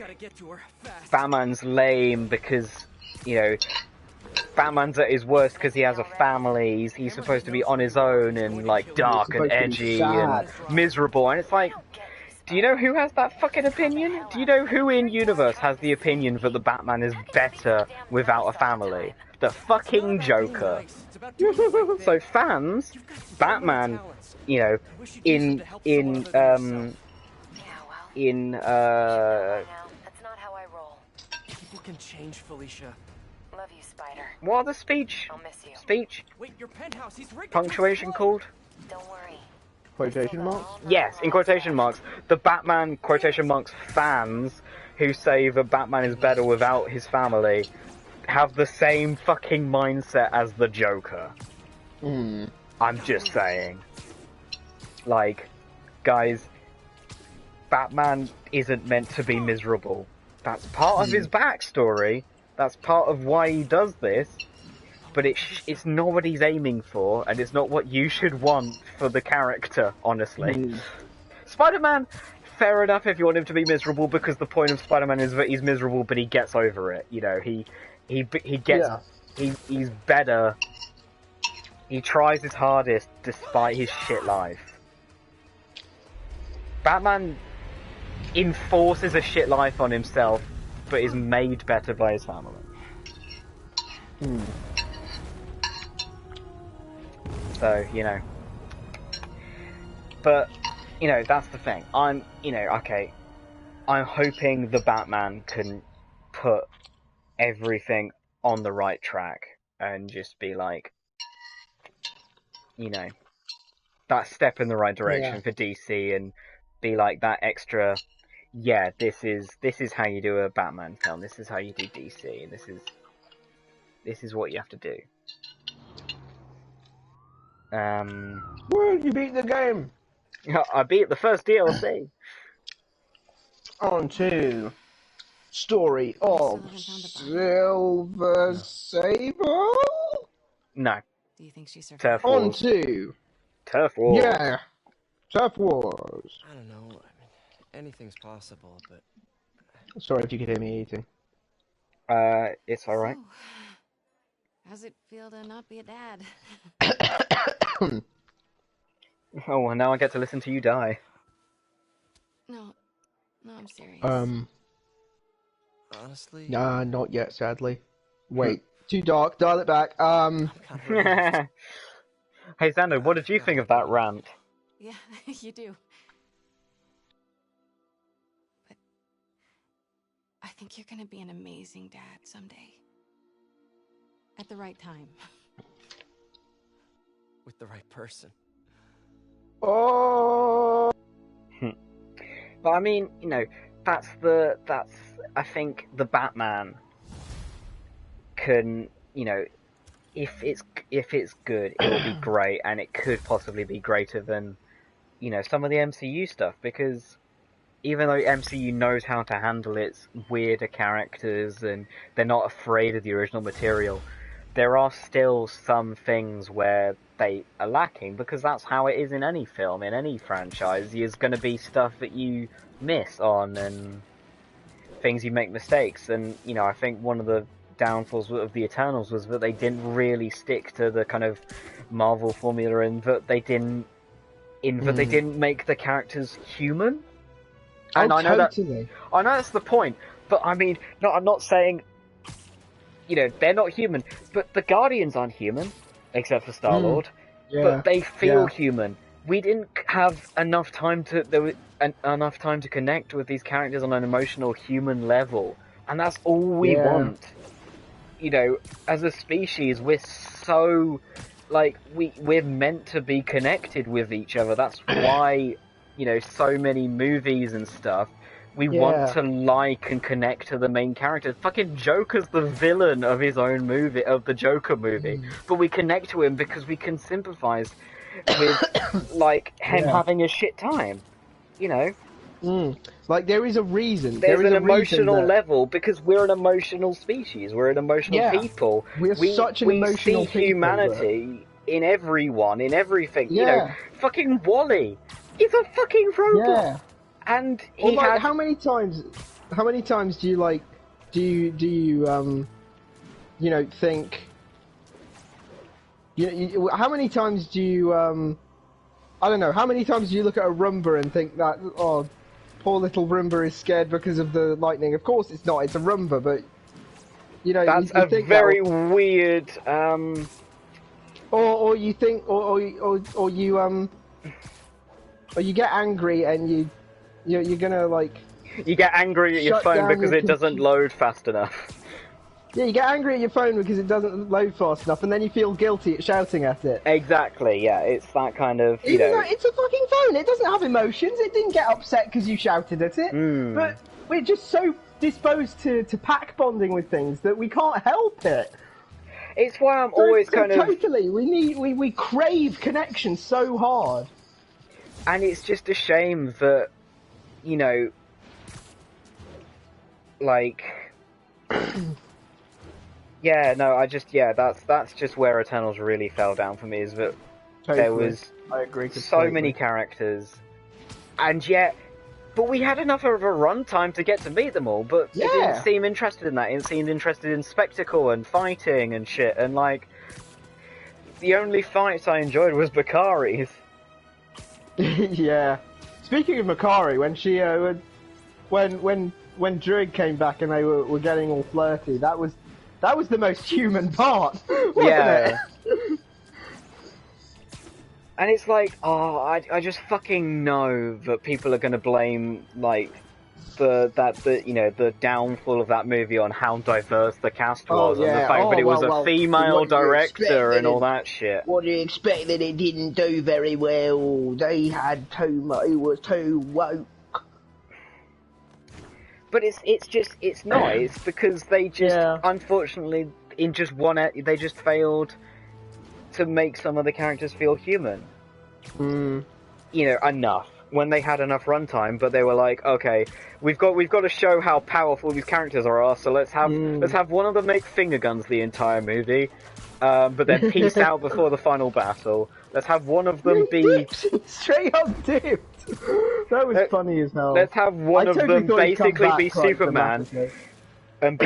Batman's lame because, you know, Batman's at his worst because he has a family. He's supposed to be on his own and like dark and edgy and miserable. And it's like, do you know who has that fucking opinion? Do you know who in universe has the opinion that the Batman is better without a family? The fucking Joker. So fans, Batman, you know, in That's not how I roll. People can change, Felicia. Love you, Spider. what are the speech? I'll miss you. Speech? Wait, your penthouse, he's rigged Punctuation called? Don't worry. Quotation marks? Yes, in quotation marks. The Batman, quotation marks, fans who say that Batman is better without his family have the same fucking mindset as the Joker. I'm just saying. Like, guys, Batman isn't meant to be miserable. That's part of his backstory. That's part of why he does this. But it's not what he's aiming for, and it's not what you should want for the character, honestly. Spider-Man, fair enough if you want him to be miserable, because the point of Spider-Man is that he's miserable, but he gets over it. You know, he gets, he's better. He tries his hardest despite his shit life. Batman enforces a shit life on himself, but is made better by his family. So, you know. But, you know, that's the thing. I'm hoping the Batman can put everything on the right track and just be like, you know, that step in the right direction for DC and be like that extra. Yeah, this is how you do a Batman film. This is how you do DC. And this is what you have to do. Well, you beat the game. I beat the first DLC. On to story of Silver Sable. No. Do you think she survived? Turf On Wars. to Turf Wars. yeah, Turf Wars. I don't know. I mean, anything's possible, but Sorry if you could hear me eating. It's alright. So, how's it feel to not be a dad? Oh, well, now I get to listen to you die. No, I'm serious. honestly, Nah, not yet, sadly. Wait, too dark. Dial it back. I'm kind of relieved. Hey, Xander, what did you think of that rant? Yeah, you do. But I think you're gonna be an amazing dad someday. At the right time. with the right person. Oh. But I mean, you know, that's I think the Batman can, you know, if it's good, it'll be great, and it could possibly be greater than, you know, some of the MCU stuff, because even though MCU knows how to handle its weirder characters and they're not afraid of the original material, there are still some things where they are lacking, because that's how it is in any film, in any franchise. There's going to be stuff that you miss on and things you make mistakes, and, you know, I think one of the downfalls of the Eternals was that they didn't really stick to the kind of Marvel formula, and that they didn't they didn't make the characters human. And I know that's the point, but I mean, I'm not saying, you know, they're not human, but the Guardians aren't human, except for Star-Lord. But they feel human. We didn't have enough time to connect with these characters on an emotional human level, and that's all we want. You know, as a species, we're so, like, we're meant to be connected with each other. That's why, you know, so many movies and stuff, we want to like and connect to the main characters. Fucking Joker's the villain of his own movie, of the Joker movie, but we connect to him because we can sympathize with, like, him having a shit time, you know? Like, there is a reason. There's an a emotional level, because we're an emotional species. We're an emotional people. We're such an emotional people. We see humanity in everyone, in everything. You know, fucking Wall-E. He's a fucking robot. Yeah. And he has... How many times do you, like, do you you know, think... how many times do you, I don't know, how many times do you look at a Roomba and think that, oh, poor little Roomba is scared because of the lightning? Of course it's not, it's a Roomba, but, you know, that's you think very weird, Or you think, or you get angry and you're gonna, like... You get angry at your phone because it doesn't load fast enough. Yeah, you get angry at your phone because it doesn't load fast enough, and then you feel guilty at shouting at it. Exactly, yeah, it's that kind of, you know... It's a fucking phone, it doesn't have emotions, it didn't get upset because you shouted at it. But we're just so disposed to pack bonding with things that we can't help it. It's why I'm always kind of... Totally, we crave connection so hard. And it's just a shame that, you know, like... Yeah, no, that's just where Eternals really fell down for me, is that there was so many characters, and yet, but we had enough of a runtime to get to meet them all, but it didn't seem interested in that. It seemed interested in spectacle and fighting and shit, and, like, the only fights I enjoyed was Bakari's. Yeah. Speaking of Makari, when she, when Druid came back and they were getting all flirty, that was the most human part, wasn't it? And it's like, oh, I just fucking know that people are going to blame, like, the downfall of that movie on how diverse the cast was, and the fact that it was a female what do you expect director and all then? that shit. What do you expect that it didn't do very well? They had too much. It was too woke. But it's nice because they just unfortunately in just they just failed to make some of the characters feel human. Mm. You know, enough. When they had enough runtime, but they were like, okay, we've got to show how powerful these characters are, so let's have one of them make finger guns the entire movie, but then peace out before the final battle. Let's have one of them be straight up dipped. That was funny as hell. Let's have one of them basically be Superman and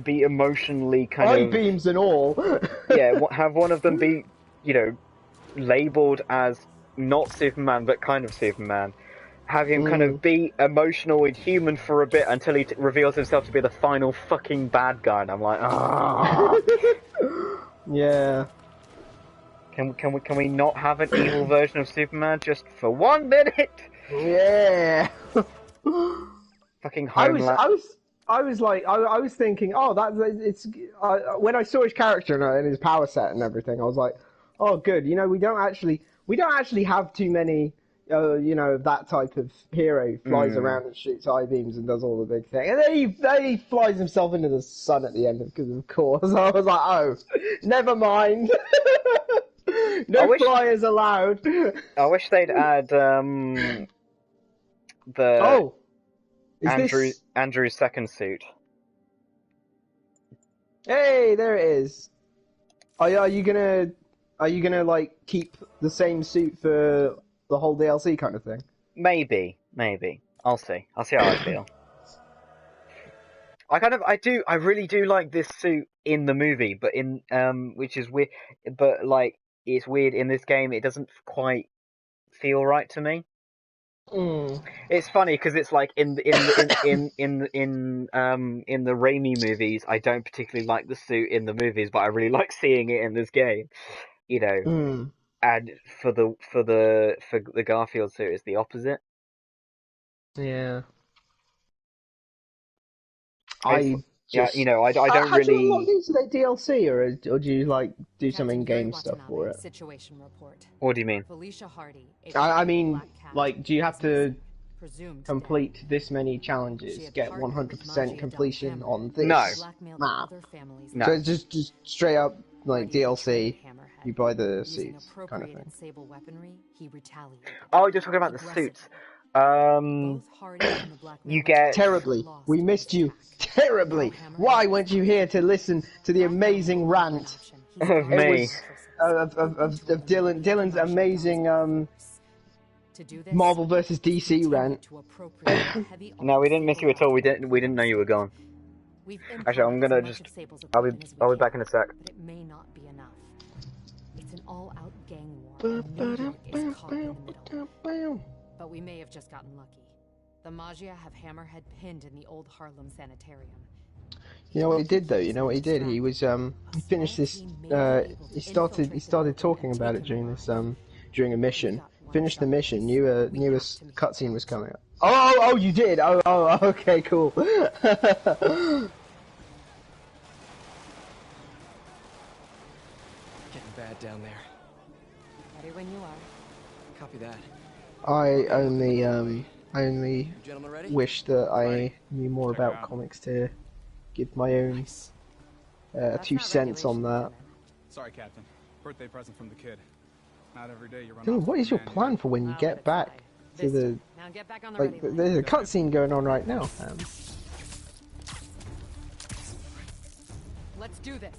be emotionally kind of beams and all. Yeah, have one of them be, you know, labeled as not Superman, but kind of Superman. Have him kind of be emotional and human for a bit until he reveals himself to be the final fucking bad guy, and I'm like, ah. Yeah. Can we not have an evil version of Superman just for 1 minute? Yeah. Fucking Homeland. I was thinking, oh, it's when I saw his character and his power set and everything, I was like, oh, good. You know, we don't actually have too many, you know, that type of hero who flies around and shoots eye beams and does all the big thing. And then he flies himself into the sun at the end, because of course. I was like, oh, never mind. No flyers allowed. I wish they'd add Andrew's second suit. Hey, there it is. Are you gonna like keep the same suit for the whole DLC kind of thing? Maybe. I'll see how I feel. I really do like this suit in the movie, but which is weird. But like, it's weird in this game. It doesn't quite feel right to me. It's funny because it's like in the Raimi movies, I don't particularly like the suit in the movies, but I really like seeing it in this game. You know, and for the Garfield suit, it's the opposite. Yeah. You know, I don't How really. do you unlock into the DLC, or do you like do some in-game stuff for it? Situation report. What do you mean? Felicia Hardy. I mean, like, do you have to complete this many challenges, get 100% completion on this map? No. So it's just straight up like DLC. You buy the suits, kind of thing. Oh, you're talking about the suits. You get terribly. We missed you terribly. Why weren't you here to listen to the amazing rant of me? Of Dylan's amazing Marvel vs DC rant. No, we didn't miss you at all. We didn't know you were gone. Actually, I'm gonna just. I'll be back in a sec. But it may not be enough. It's an all-out gang war. And is caught in the middle. But we may have just gotten lucky. The Maggia have Hammerhead pinned in the old Harlem sanitarium. You know what he did though? You know what he did? He was he finished this. He started talking about it during this during a mission. Finished the mission. Knew a cutscene was coming up. Oh, you did. Oh, okay, cool. Getting bad down there. Ready when you are. Copy that. I only wish that I knew more about comics to give my own 2 cents on that. Sorry, Captain. Birthday present from the kid. Not every day you run. Dude, what is your plan for when you get back to the? Now get back on the Like, there's a cutscene going on right now. Let's do this.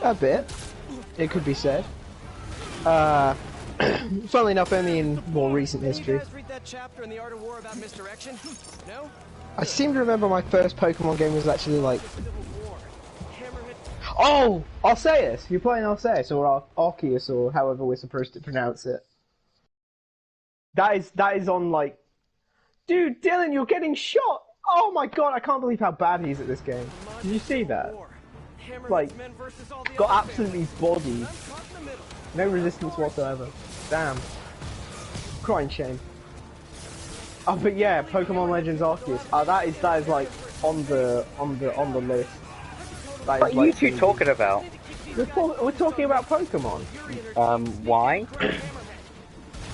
A bit, it could be said. Funnily enough, only in more recent history. You guys read that chapter in The Art of War about misdirection? No? I seem to remember my first Pokemon game was actually like... Oh! Arceus! You're playing Arceus, or Arceus, or however we're supposed to pronounce it. That is on like... Dude, Dylan, you're getting shot! Oh my god, I can't believe how bad he is at this game. Did you see that? Like, got absolutely bodied. No resistance whatsoever. Damn. Crying shame. Oh, but yeah, Pokemon Legends Arceus. That is like on the list. What are you two talking about? We're talking about Pokemon. Why?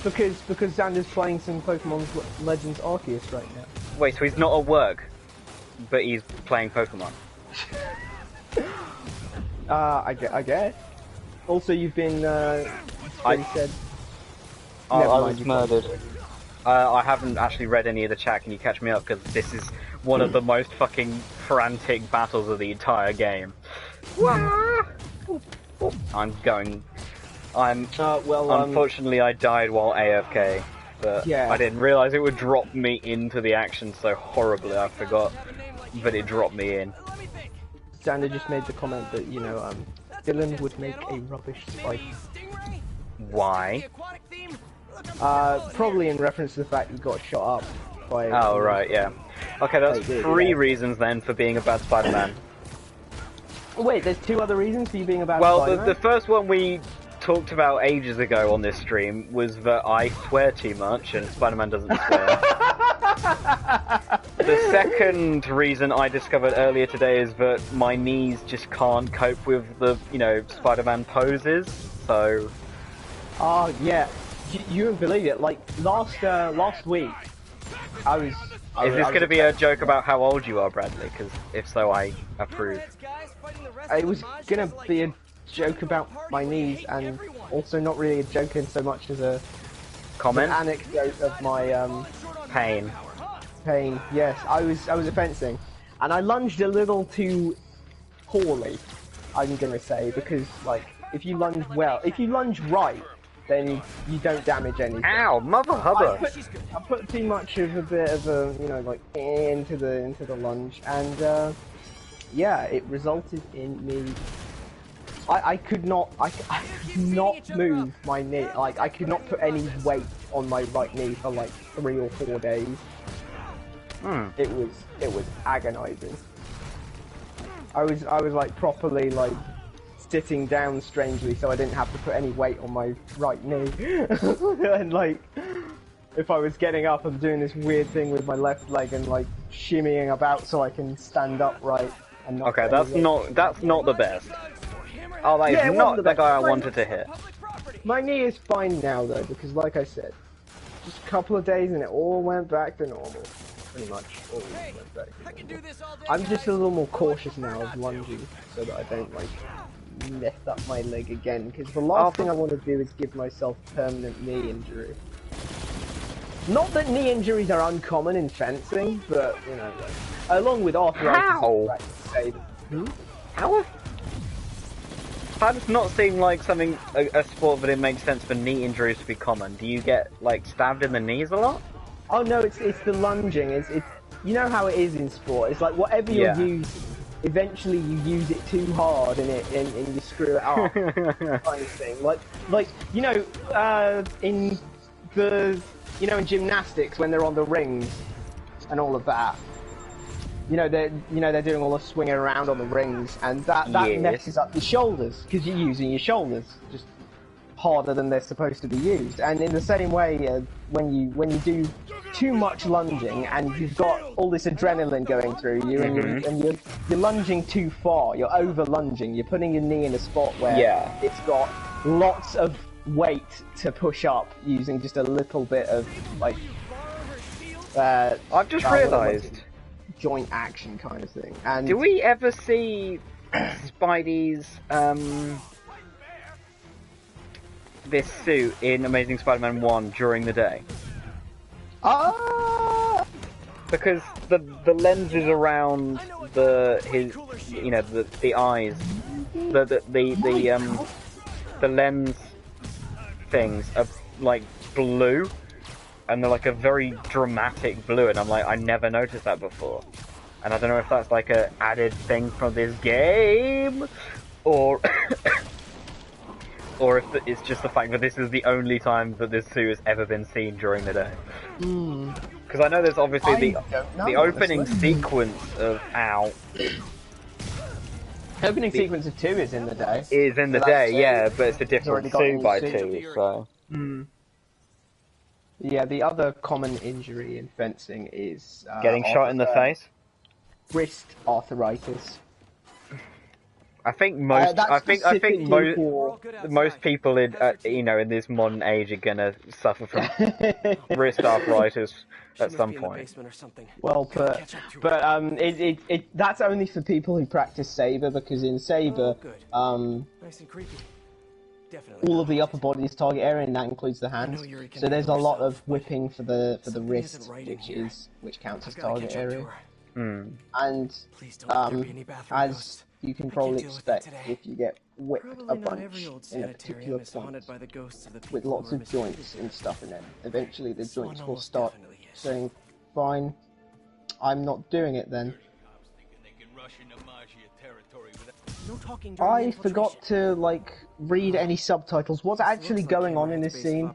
Because Xander's playing some Pokemon Legends Arceus right now. Wait, so he's not at work, but he's playing Pokemon? I guess. Also, you've been, I was murdered. I haven't actually read any of the chat. Can you catch me up? Because this is one of the most fucking frantic battles of the entire game. Unfortunately, I died while AFK, but yeah. I didn't realise it would drop me into the action so horribly. I forgot that it dropped me in. Xander just made the comment that, you know, Dylan would make a rubbish spike. Why? Probably in reference to the fact he got shot up by... Oh, right, yeah. Okay, that's three reasons then for being a bad Spider-Man. Wait, there's two other reasons for you being a bad Well, Spider-Man? the first one we talked about ages ago on this stream was that I swear too much, and Spider-Man doesn't swear. The second reason I discovered earlier today is that my knees just can't cope with the, you know, Spider-Man poses, so... Oh, yeah. You wouldn't believe it. Like, last week, Is this going to be a joke about how old you are, Bradley? Because if so, I approve. It was going to be a joke about my knees, and also not really a joke in so much as a... Comment? An anecdote of my, Pain. Pain, yes. I was fencing, and I lunged a little too poorly, I'm going to say, because, like, if you lunge right, then you don't damage anything. Ow, mother hubba! I put too much of a bit of a, you know, like, into the lunge, and, yeah, it resulted in me... I could not move my knee. Like, I could not put any weight on my right knee for, like, 3 or 4 days. It was agonizing. I was like properly like sitting down strangely, so I didn't have to put any weight on my right knee. And like, if I was getting up, I'm doing this weird thing with my left leg and like shimmying about so I can stand upright. And not okay, that's not the best. Oh, that is not the guy I wanted to hit. My knee is fine now though, because like I said, just a couple of days and it all went back to normal. Pretty much all went back to normal. I'm just a little more cautious now of lunging, so that I don't like mess up my leg again, because the last thing I want to do is give myself permanent knee injury. Not that knee injuries are uncommon in fencing, but, you know, like, along with arthritis. How? How? That does not seem like something, a sport that it makes sense for knee injuries to be common. Do you get, like, stabbed in the knees a lot? Oh no, it's the lunging. It's you know how it is in sport. It's like whatever you use, eventually you use it too hard and you screw it up, kind of thing. Like you know, in in gymnastics when they're on the rings and all of that. You know they're doing all the swinging around on the rings, and that messes up your shoulders because you're using your shoulders just harder than they're supposed to be used. And in the same way, when you do too much lunging and you've got all this adrenaline going through you, and you're lunging too far, you're over lunging, you're putting your knee in a spot where it's got lots of weight to push up using just a little bit of like I've just realised joint action kind of thing. And do we ever see Spidey's this suit in Amazing Spider-Man 1 during the day? Because the lenses around the eyes, the lens things are like blue, and they're like a very dramatic blue, and I'm like, I never noticed that before, and I don't know if that's like a added thing from this game, or or if it's just the fact that this is the only time that this suit has ever been seen during the day. Because I know there's obviously the opening honestly. sequence of Ow Opening sequence of 2 is in the day. is in the So day, that's yeah, but it's a He's already different got a suit new by suit. 2, so... Yeah, the other common injury in fencing is... Getting shot in the face? Wrist arthritis. I think most most people in in this modern age are gonna suffer from wrist arthritis at some point. Well put, but that's only for people who practice Saber, because in Saber, Nice and creepy. Definitely. all of the upper body is target area, and that includes the hands. So there's a lot of whipping for the wrist, which counts as target area. And as you can probably expect, if you get whipped a bunch in a particular point with lots of joints and stuff in it, eventually the joints will start saying, fine, I'm not doing it then. I forgot to, read any subtitles. What's actually going on in this scene?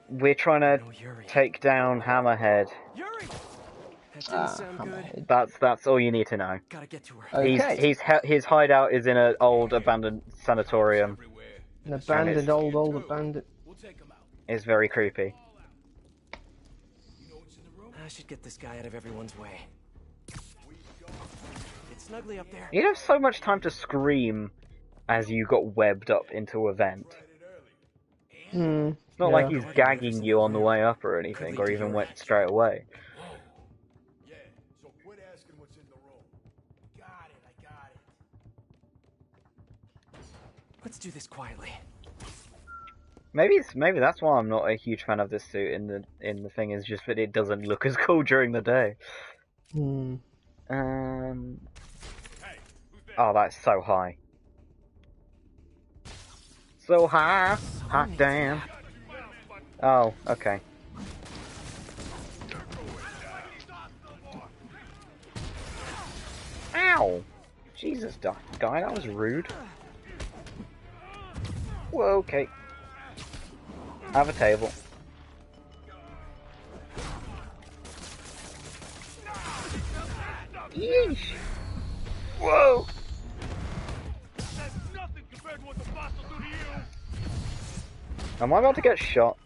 We're trying to take down Hammerhead. That's all you need to know. Gotta get to her. Okay. His hideout is in an old abandoned sanatorium. An abandoned old abandoned. It's very creepy. I should get this guy out of everyone's way. It's snuggly up there. You have so much time to scream as you got webbed up into a vent. It's not like he's gagging you on the way up or anything, or even went straight away. Let's do this quietly. Maybe that's why I'm not a huge fan of this suit in the thing, is just that it doesn't look as cool during the day. Oh, that's so high. So high. Hot damn. Oh, okay. Ow! Jesus, guy, that was rude. Whoa, okay. Have a table. Yeesh! Whoa! Am I about to get shot?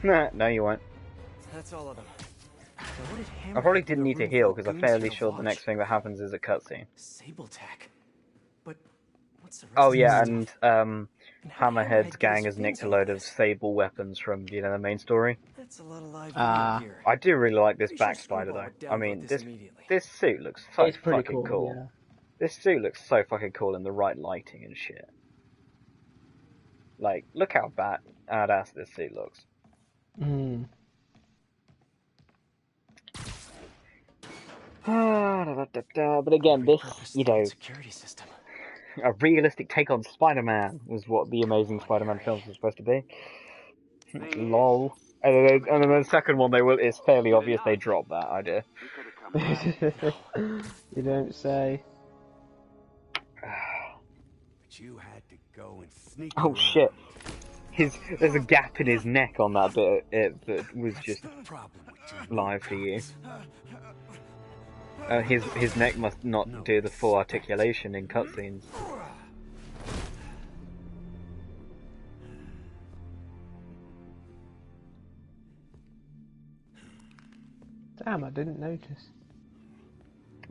Nah, no you won't. That's all of them. I probably didn't need to heal, because I'm fairly sure the next thing that happens is a cutscene. Sable-Tac. But what's the rest Oh of yeah, this? and Hammerhead's gang has nicked a load of Sable weapons from, the main story. That's a lot of live gear. I do really like this back spider though. I mean, this suit looks so fucking cool. Yeah. This suit looks so fucking cool in the right lighting and shit. Like, look how badass this suit looks. But again, this, security system. a realistic take on Spider-Man was what the Amazing Spider-Man films were supposed to be. Lol. And then the second one, it's fairly obvious they dropped that idea. You don't say. But you had to go and sneak Oh around. shit. There's a gap in his neck on that bit that was just live for you. His neck must not do the full articulation in cutscenes. Damn, I didn't notice.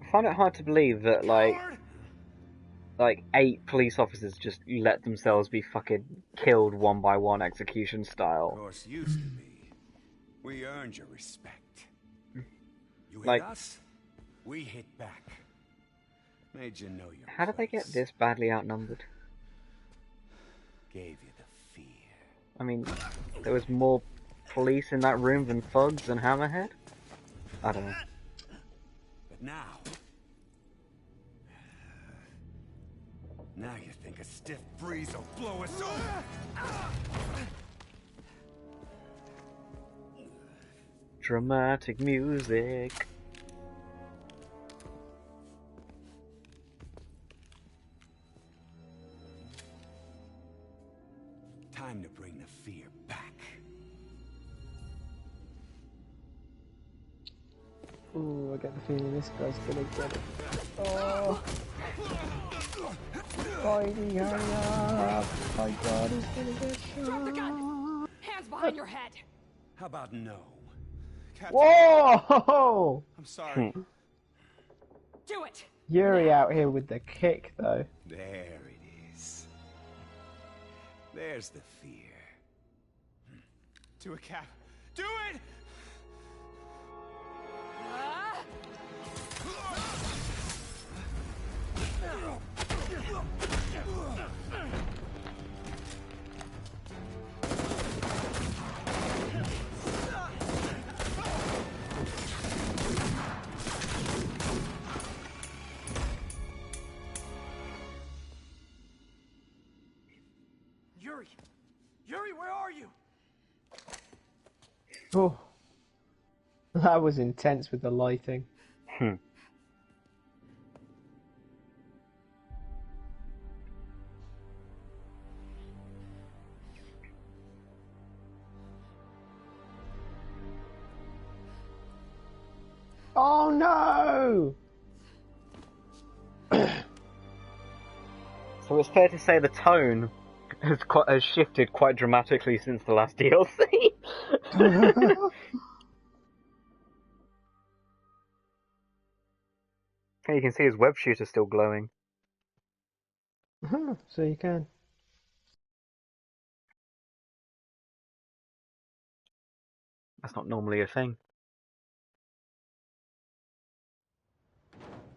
I find it hard to believe that like 8 police officers just let themselves be fucking killed one by one, execution style. Of course, used to be. We earned your respect. You hit Like- us, we hit back. Made you know your How did they get place. this badly outnumbered? Gave you the fear. I mean, there was more police in that room than thugs and Hammerhead? I don't know. But now you think a stiff breeze will blow us over? Dramatic music. fear back. Ooh, I get the feeling this guy's gonna get it. Oh! Spidey, hurry up! My God, he's gonna get shot! Drop the gun! Hands behind your head! How about no? Captain, Whoa! I'm sorry. Do it! Yuri out here with the kick, though. There it is. There's the fear. Do it, Cap. Do it! Yuri! Yuri, where are you? Oh. That was intense with the lighting. Oh no! So it's fair to say the tone has shifted quite dramatically since the last DLC. You can see his web shooter still glowing. So you can. That's not normally a thing.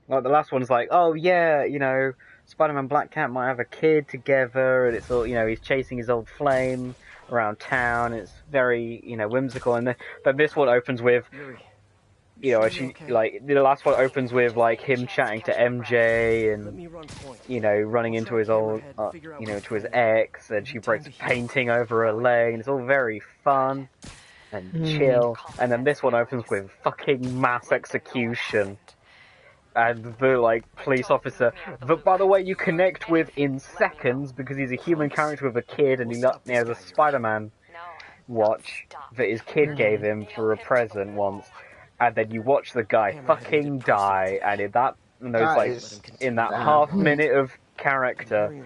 Like the last one's like, oh yeah, you know, Spider-Man Black Cat might have a kid together, and it's all, you know, he's chasing his old flame around town. It's very, you know, whimsical. And then this one opens with, you know, actually, like the last one opens with like him chatting to MJ and, you know, running into his old, you know, to his ex, and she breaks a painting over her leg, and it's all very fun and chill. And then this one opens with fucking mass execution. And the, like, police officer that, by the way, you connect with in seconds because he's a human character with a kid and he has a Spider-Man watch that his kid gave him for a present once. And then you watch the guy fucking die, and in that half minute of character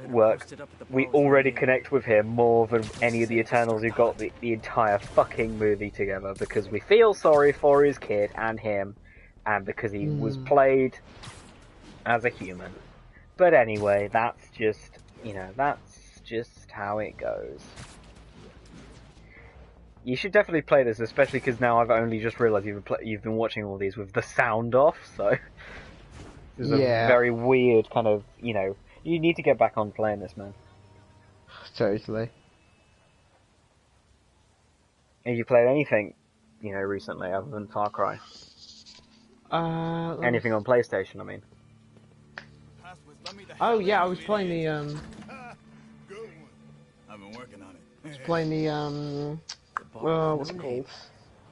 work, we already connect with him more than any of the Eternals who got the entire fucking movie together, because we feel sorry for his kid and him. And because he was played as a human. But anyway, that's just, you know, that's just how it goes. You should definitely play this, especially because now I've only just realised you've been watching all these with the sound off, so... This is a very weird kind of, you know, you need to get back on playing this, man. Totally. Have you played anything, you know, recently other than Far Cry? Anything on PlayStation, I mean. Oh yeah, I was playing the I've been working on it. I was playing the what's it called?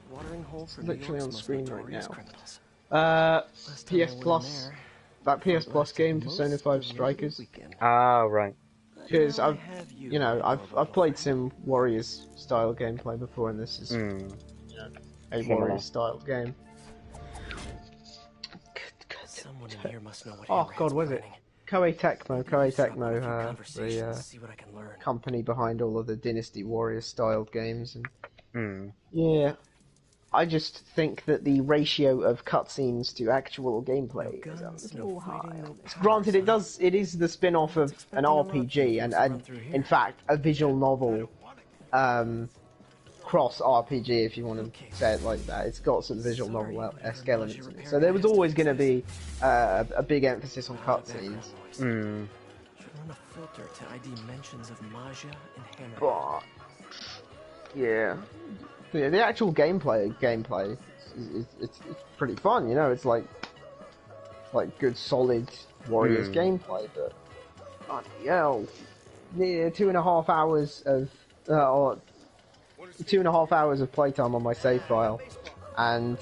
Watering hole for Literally on screen right now. PS Plus. That PS Plus game, Persona 5 Strikers. Ah, right. Because I've played some Warriors style gameplay before, and this is a Warriors style game. Someone in here must know what God, was it? Koei Tecmo, the company behind all of the Dynasty Warriors style games, and yeah, I just think that the ratio of cutscenes to actual gameplay is a little high. Granted, it is the spin-off of an RPG, and in fact a visual novel, cross RPG, if you want to say it like that. It's got some visual novel-esque elements in it. So there was always going to be a big emphasis on cutscenes. Should run a filter to ID mentions of Magia and Hammerhead. Yeah, the actual gameplay is it's pretty fun. You know, it's like good solid Warriors gameplay. But bloody hell, 2.5 hours of 2.5 hours of playtime on my save file, and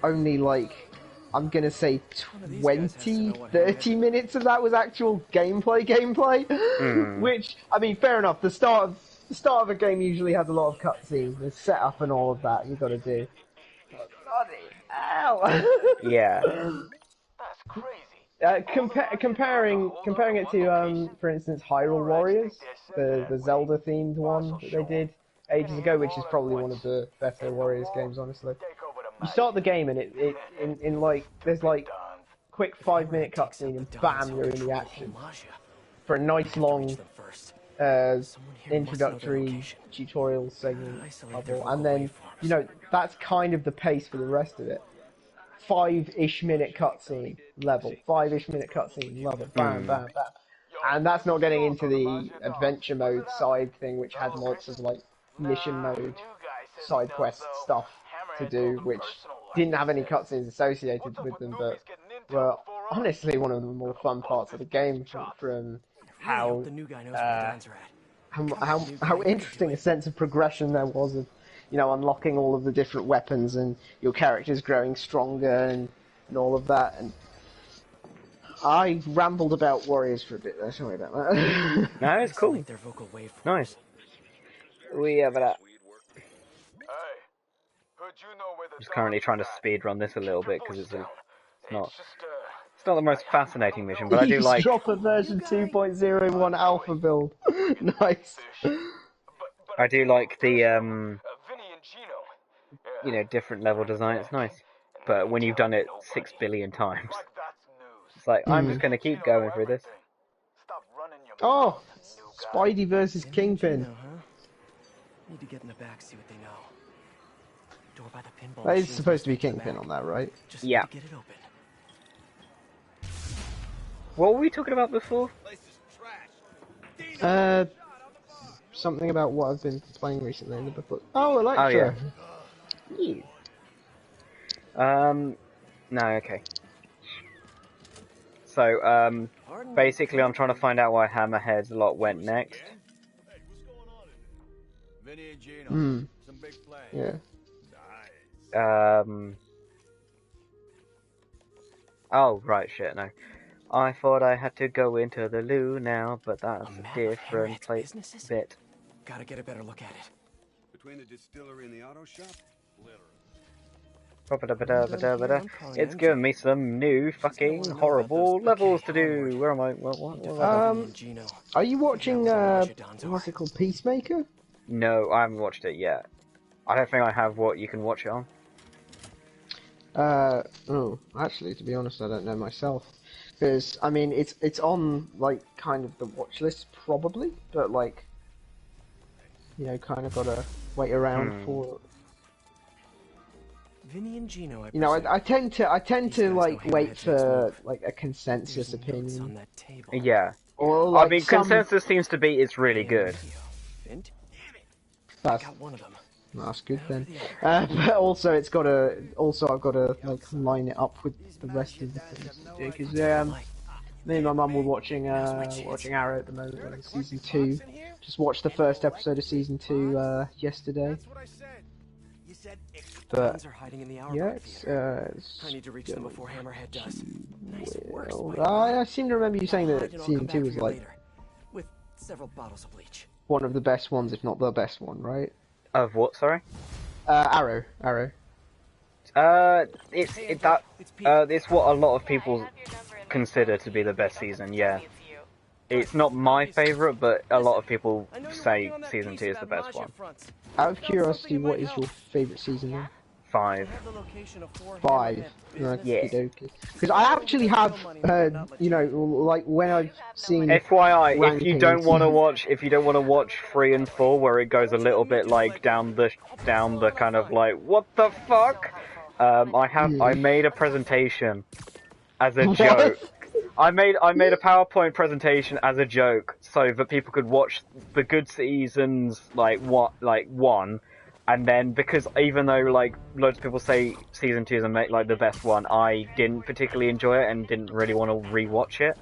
only like, I'm gonna say 20-30 minutes of that was actual gameplay. Which, I mean, fair enough. The start the start of a game usually has a lot of cutscenes. There's setup and all of that you've got to do. Bloody hell! Yeah. That's crazy. Comparing it to, for instance, Hyrule Warriors, the Zelda themed one that they did ages ago, which is probably one of the better Warriors games, honestly. You start the game and in like there's like quick 5-minute cutscene and bam, you're in the action for a nice long introductory tutorial segment level, and then you know that's kind of the pace for the rest of it. 5-ish minute cutscene level, 5-ish minute cutscene level, bam, bam, bam, and that's not getting into the adventure mode side thing, which had lots of like mission mode, side quest stuff to do, which didn't have any cutscenes associated with them, but were honestly one of the more fun parts of the game from how how interesting a sense of progression there was of, you know, unlocking all of the different weapons and your characters growing stronger and all of that. And I rambled about Warriors for a bit there, sorry about that. No, it's cool. Nice. We have that. Just currently trying to speedrun this a little bit because it's not the most fascinating mission, but I do like. Drop a version 2.01 alpha build. Nice. I do like the you know, different level design. It's nice, but when you've done it 6 billion times, it's like I'm just gonna keep going through this. Oh, Spidey versus Kingpin. Need to get in the back, see what they know. Door by the pinball. That is supposed to be Kingpin on that, right? Just yeah. Get it open. What were we talking about before? Something about what I've been playing recently in the book. Oh, Electra. Oh, yeah. No, okay. So, basically I'm trying to find out why Hammerhead's lot went next. Yeah. Oh, right, shit, no. I thought I had to go into the loo now, but that's a different place bit. Gotta get a better look at it. Between the distillery and the auto shop? It's given me some new fucking horrible levels to do. Where am I? What? Are you watching, what's it called, Peacemaker? No, I haven't watched it yet. I don't think I have what you can watch it on. Oh, actually, to be honest, I don't know myself. Because, I mean, it's on, like, kind of the watch list, probably, but, like, you know, kind of gotta wait around for... Vinny and Gino, you know, I tend to like wait for like a consensus opinion. Yeah. Or like I mean, consensus seems to be it's really good. That's one of them. That's good then. But also, I've got to like line it up with the rest of the things to do, because me and my mum were watching Arrow at the moment, season 2. Just watched the first episode of season 2 yesterday. But yeah, it's I need to reach them before Hammerhead does. Nice work. I seem to remember you saying that season 2 was like with several bottles of bleach. One of the best ones, if not the best one, right? Of what? Sorry. Arrow. It's what a lot of people consider to be the best season. Yeah. It's not my favourite, but a lot of people say season 2 is the best one. Out of curiosity, what is your favourite season then? 5. 5. Yeah. Because I actually have, you know, like when I've seen. FYI, rankings, if you don't want to watch 3 and 4, where it goes a little bit like down the kind of like what the fuck, I made a presentation as a joke. I made a PowerPoint presentation as a joke so that people could watch the good seasons like 1, and then because even though like loads of people say season 2 is like the best one, I didn't particularly enjoy it and didn't really want to rewatch it.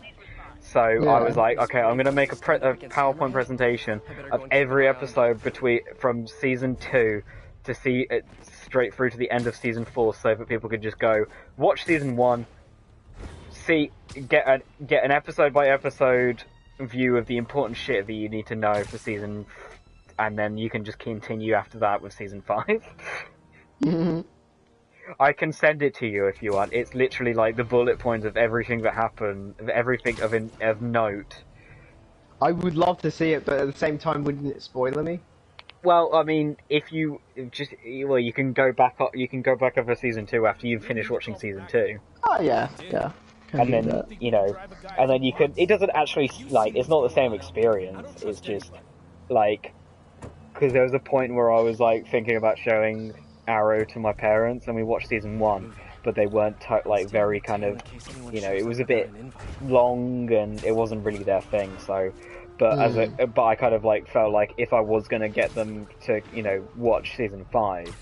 So I was like, okay, I'm gonna make a PowerPoint presentation of every episode from season 2 to see it straight through to the end of season 4, so that people could just go watch season 1. Get an episode by episode view of the important shit that you need to know for season and then you can just continue after that with season 5. I can send it to you if you want. It's literally like the bullet points of everything that happened, of everything of note. I would love to see it, but at the same time, wouldn't it spoiler me? Well, I mean, if you just you can go back up. You can go back over season 2 after you've finished watching season 2. Oh yeah. And then and then you can. It doesn't actually like. It's not the same experience. It's just like because there was a point where I was like thinking about showing Arrow to my parents, and we watched season 1, but they weren't like very kind of. It was a bit long, and it wasn't really their thing. So. But but I kind of like felt like if I was gonna get them to watch season 5,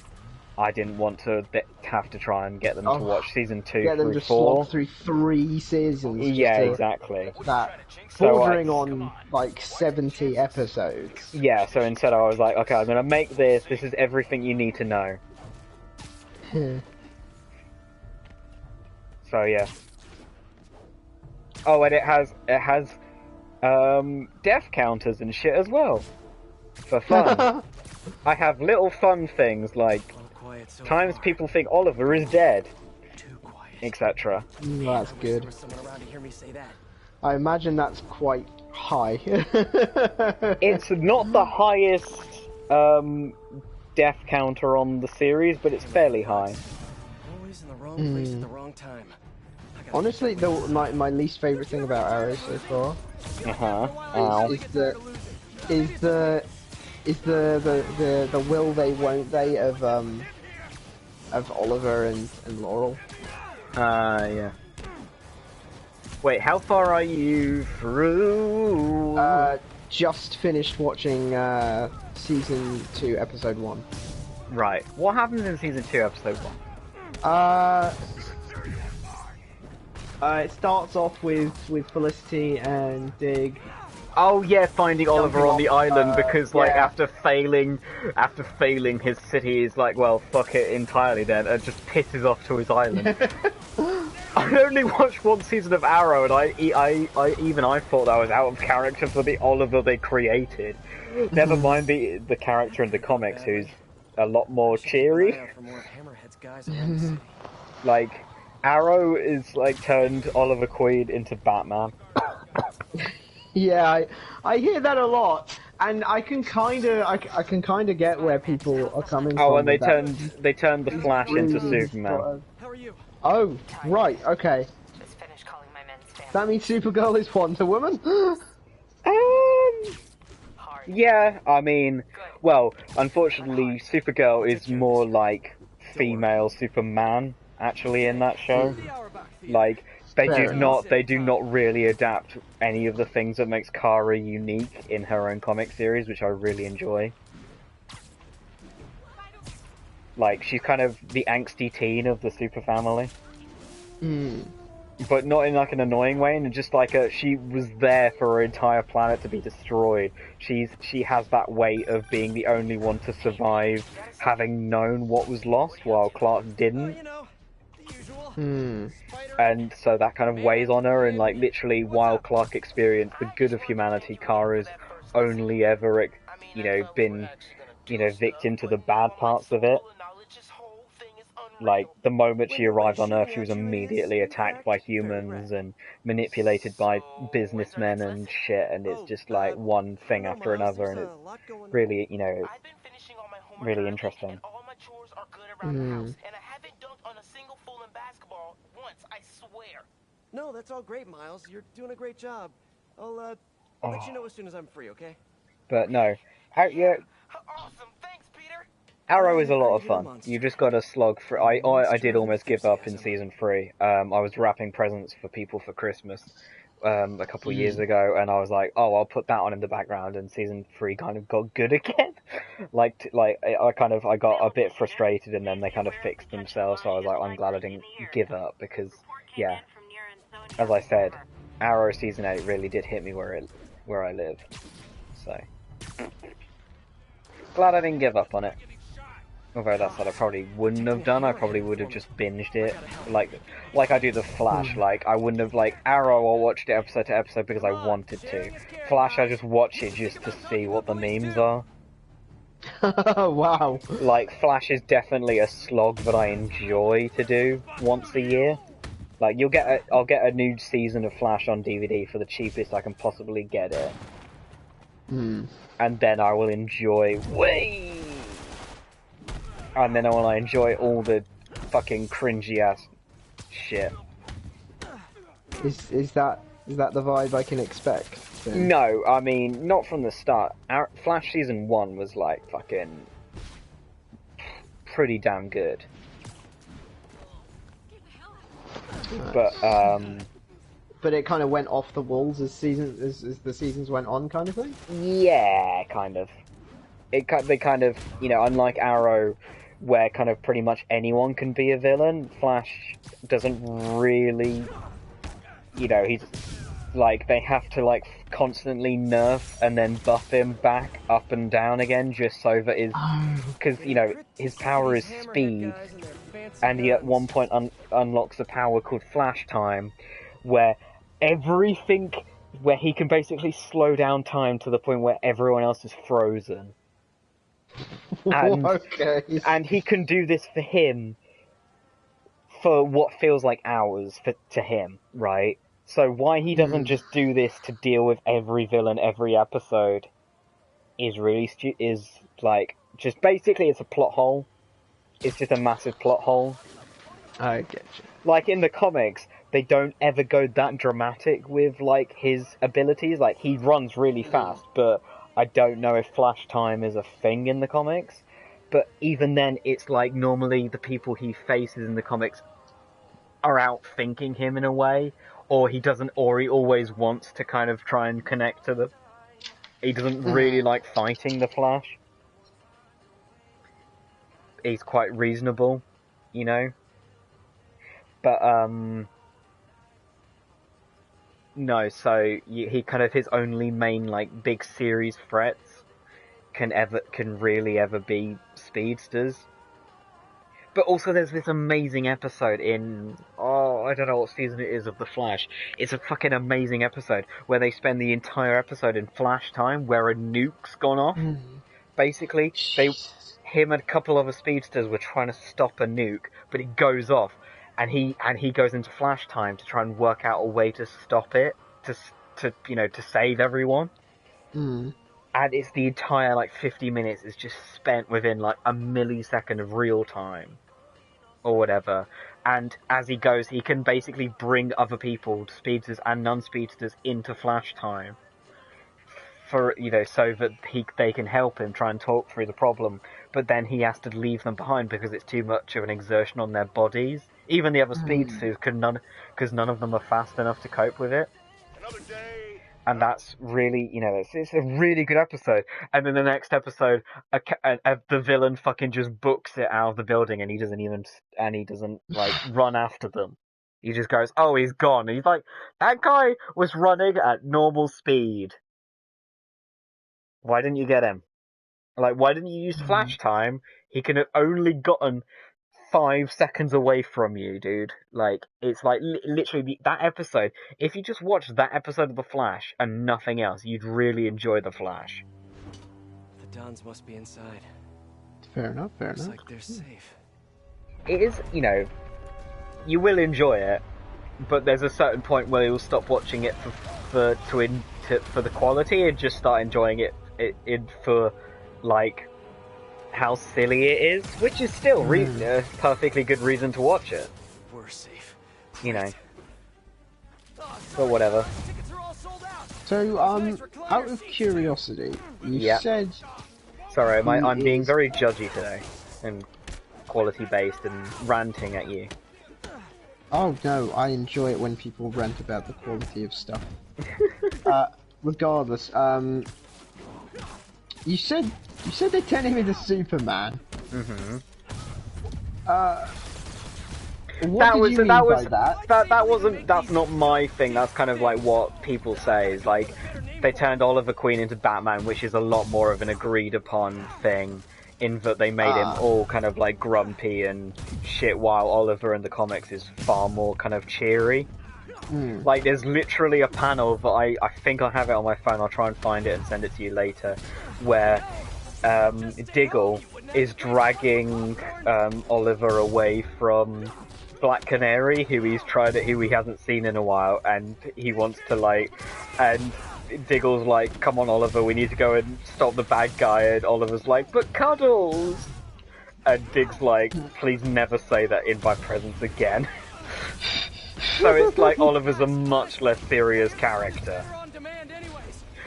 I didn't want to have to try and get them to watch season 2 get them through to 4. slog through 3 seasons. Yeah, exactly. That bordering on like 70 episodes. Yeah, so instead I was like, okay, I'm gonna make this. This is everything you need to know. So yeah. Oh, and it has death counters and shit as well. For fun. I have little fun things like times people think Oliver is dead, etc. That's good. I imagine that's quite high. It's not the highest death counter on the series, but it's fairly high. Always in the wrong place at the wrong time. Honestly, my least favorite thing about Arrow so far is the will they won't they of Oliver and Laurel. Yeah. Wait, how far are you through? Just finished watching season 2, episode 1. Right. What happens in season 2, episode 1? It starts off with Felicity and Dig. Oh yeah, finding Oliver on the island because like after failing his city, he's like, well, fuck it entirely then, and just pisses off to his island. I only watched 1 season of Arrow, and I thought that was out of character for the Oliver they created. Never mind the character in the comics, who's a lot more cheery. Like. Arrow is like turned Oliver Queen into Batman. Yeah, I hear that a lot, and I can kind of get where people are coming from. Oh, and they turned the Flash into Superman. How are you? Oh, right, okay. Just finished calling my men's family. That means Supergirl is Wonder Woman. Yeah, I mean, well, unfortunately, Supergirl is more like female Superman. Actually, in that show, like they do not really adapt any of the things that makes Kara unique in her own comic series, which I really enjoy. Like she's kind of the angsty teen of the super family, but not in like an annoying way, and just like she was there for her entire planet to be destroyed. She has that weight of being the only one to survive, having known what was lost while Clark didn't. And so that kind of weighs on her, and like literally while Clark experienced the good of humanity, Kara's only ever been victim to the bad parts of it. Like the moment she arrived on Earth, she was immediately attacked by humans and manipulated by businessmen and shit, and it's just like one thing after another, and it's really really interesting. No, that's all great, Miles. You're doing a great job. I'll let you know as soon as I'm free, okay? But no, Arrow is a lot of fun. You just got to slog through. I did almost give up in season 3. I was wrapping presents for people for Christmas a couple of years ago, and I was like, oh, I'll put that on in the background. And season 3 kind of got good again. I got a bit frustrated, and then they kind of fixed themselves. So I was like, I'm glad I didn't give up because, yeah. As I said, Arrow season 8 really did hit me where I live. So glad I didn't give up on it. Although that's what I probably wouldn't have done. I probably would have just binged it, like I do the Flash. Like I wouldn't have Arrow. I watched it episode to episode because I wanted to. Flash, I just watch it just to see what the memes are. Wow. Like, Flash is definitely a slog that I enjoy to do once a year. Like, I'll get a new season of Flash on DVD for the cheapest I can possibly get it. And then I will enjoy and then I will enjoy all the fucking cringy ass shit. Is that the vibe I can expect? Then? No, I mean, not from the start. Flash Season 1 was, like, fucking pretty damn good. But it kind of went off the walls as the seasons went on, kind of thing? Yeah, kind of. They kind of, you know, unlike Arrow, where kind of pretty much anyone can be a villain, Flash doesn't really, you know, he's, like, they have to, like, constantly nerf and then buff him back up and down again just so that his, because, you know, his power is speed, and he at one point unlocks a power called Flash Time, where he can basically slow down time to the point where everyone else is frozen. And, and he can do this for him for what feels like hours to him, right? So why he doesn't just do this to deal with every villain every episode is really just basically it's a plot hole. It's just a massive plot hole. I get you. Like in the comics, they don't ever go that dramatic with like his abilities. Like he runs really fast, but I don't know if Flash Time is a thing in the comics. But even then, it's like normally the people he faces in the comics are outthinking him in a way, or he always wants to kind of try and connect to them. He doesn't really like fighting the Flash. He's quite reasonable, you know? But, no, so he kind of, his only main, like, big series threats can really ever be speedsters. But also there's this amazing episode in, I don't know what season it is of The Flash. It's a fucking amazing episode where they spend the entire episode in Flash Time where a nuke's gone off. Basically, him and a couple other speedsters were trying to stop a nuke, but it goes off. And he goes into Flash Time to try and work out a way to stop it, to save everyone. And it's the entire, like, 50 minutes is just spent within, like, a millisecond of real time. Or whatever. And as he goes, he can basically bring other people, speedsters and non-speedsters, into Flash Time. For, you know, so that they can help him try and talk through the problem. But then he has to leave them behind because it's too much of an exertion on their bodies. Even the other speedsters, because none of them are fast enough to cope with it. Another day. And that's really, you know, it's a really good episode. And then the next episode, the villain fucking just books it out of the building, and he doesn't like run after them. He just goes, "Oh, he's gone." And he's like, "That guy was running at normal speed. Why didn't you get him? Like, why didn't you use Flash Time? He could have only gotten 5 seconds away from you, dude." Like, it's like literally that episode. If you just watched that episode of The Flash and nothing else, you'd really enjoy The Flash. The Dons must be inside. Fair enough. Looks like they're safe. It is, you know, you will enjoy it, but there's a certain point where you'll stop watching it for the quality and just start enjoying it for like how silly it is, which is still a perfectly good reason to watch it. We're safe. You know. But whatever. So, out of curiosity, you said... Sorry, I'm being very judgy today, and quality-based and ranting at you. Oh no, I enjoy it when people rant about the quality of stuff. Regardless, you said they turned him into Superman. What did you mean by that? That's not my thing. That's kind of like what people say. Is like they turned Oliver Queen into Batman, which is a lot more of an agreed upon thing. In that they made him all kind of like grumpy and shit, while Oliver in the comics is far more kind of cheery. Like, there's literally a panel that I think I have it on my phone, I'll try and find it and send it to you later, where Diggle is dragging Oliver away from Black Canary, who he hasn't seen in a while, and he wants to and Diggle's like, "Come on, Oliver, we need to go and stop the bad guy," and Oliver's like, "But Cuddles," and Dig's like, "Please never say that in my presence again." So it's like Oliver's a much less serious character,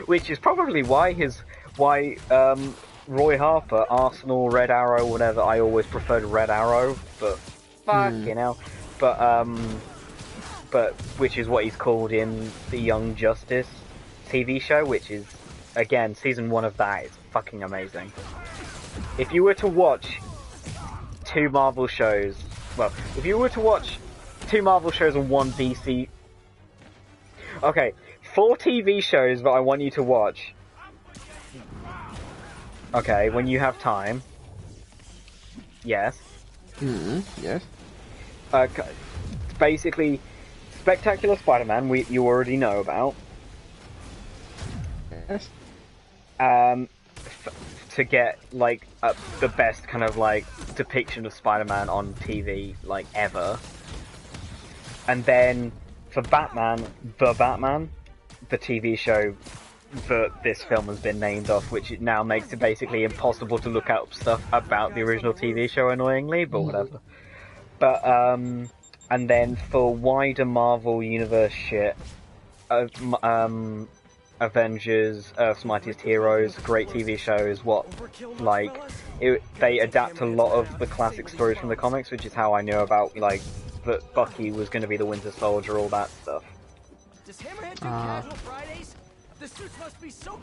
which is probably why Roy Harper, Arsenal, Red Arrow, whatever. I always preferred Red Arrow, but fucking hell. But which is what he's called in the Young Justice TV show, which is, again, season 1 of that is fucking amazing. If you were to watch 2 Marvel shows, if you were to watch 2 Marvel shows and 1 DC... Okay, 4 TV shows that I want you to watch. Okay, when you have time. Yes. Yes. Basically, Spectacular Spider-Man, you already know about. Yes. To get, the best kind of, depiction of Spider-Man on TV, ever. And then, for Batman, the TV show that this film has been named off, which it now makes it basically impossible to look up stuff about the original TV show, annoyingly, but whatever. But, and then for wider Marvel Universe shit, Avengers, Earth's Mightiest Heroes, great TV shows, they adapt a lot of the classic stories from the comics, which is how I knew about, that Bucky was going to be the Winter Soldier, all that stuff. Does Hammerhead do casual Fridays? The suits must be so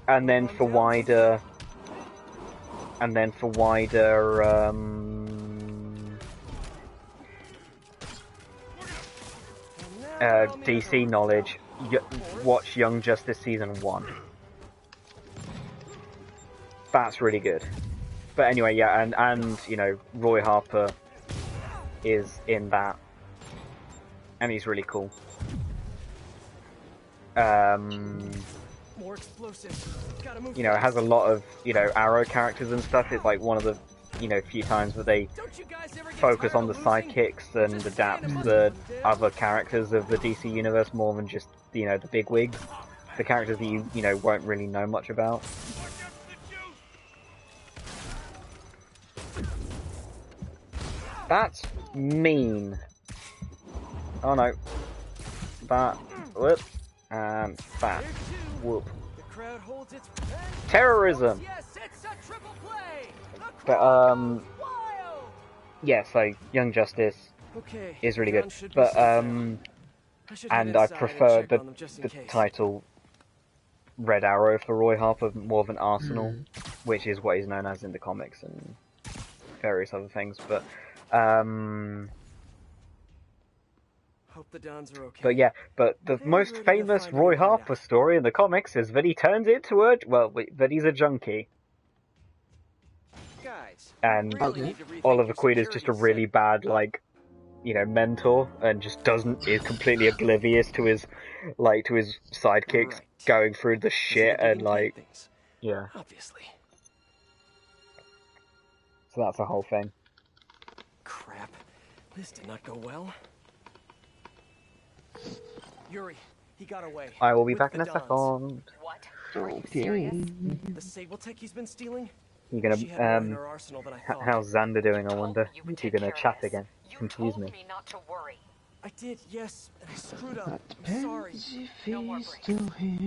and then for wider DC knowledge, watch Young Justice season 1. That's really good. But anyway, yeah, and you know, Roy Harper is in that, and he's really cool. More explosives. You know, it has a lot of, you know, Arrow characters and stuff. It's like one of the, you know, few times that they focus on the sidekicks and adapt the other characters of the DC universe more than just, you know, the bigwigs. The characters that you know, won't really know much about. That's mean. Oh no. That. Whoop. And that. Whoop. Terrorism! But, yeah, so, Young Justice is really good. But, and I prefer the title Red Arrow for Roy Harper more than Arsenal, which is what he's known as in the comics and various other things, but, Hope the Dons are okay. But yeah, but the most famous Roy Harper story in the comics is that he turns into that he's a junkie. Guys, and Oliver Queen is just a really bad, like, you know, mentor, and just is completely oblivious to his sidekicks going through the shit and like, yeah. Obviously. So that's the whole thing. Crap, this did not go well. Yuri, he got away. I will be back in a second. What? Are you serious? The Sable tech he's been stealing? You're gonna, how's Xander doing, I wonder? Is he gonna chat again? Confuse me. Not to worry. I did, yes, and I screwed up. I'm sorry. No more breaks.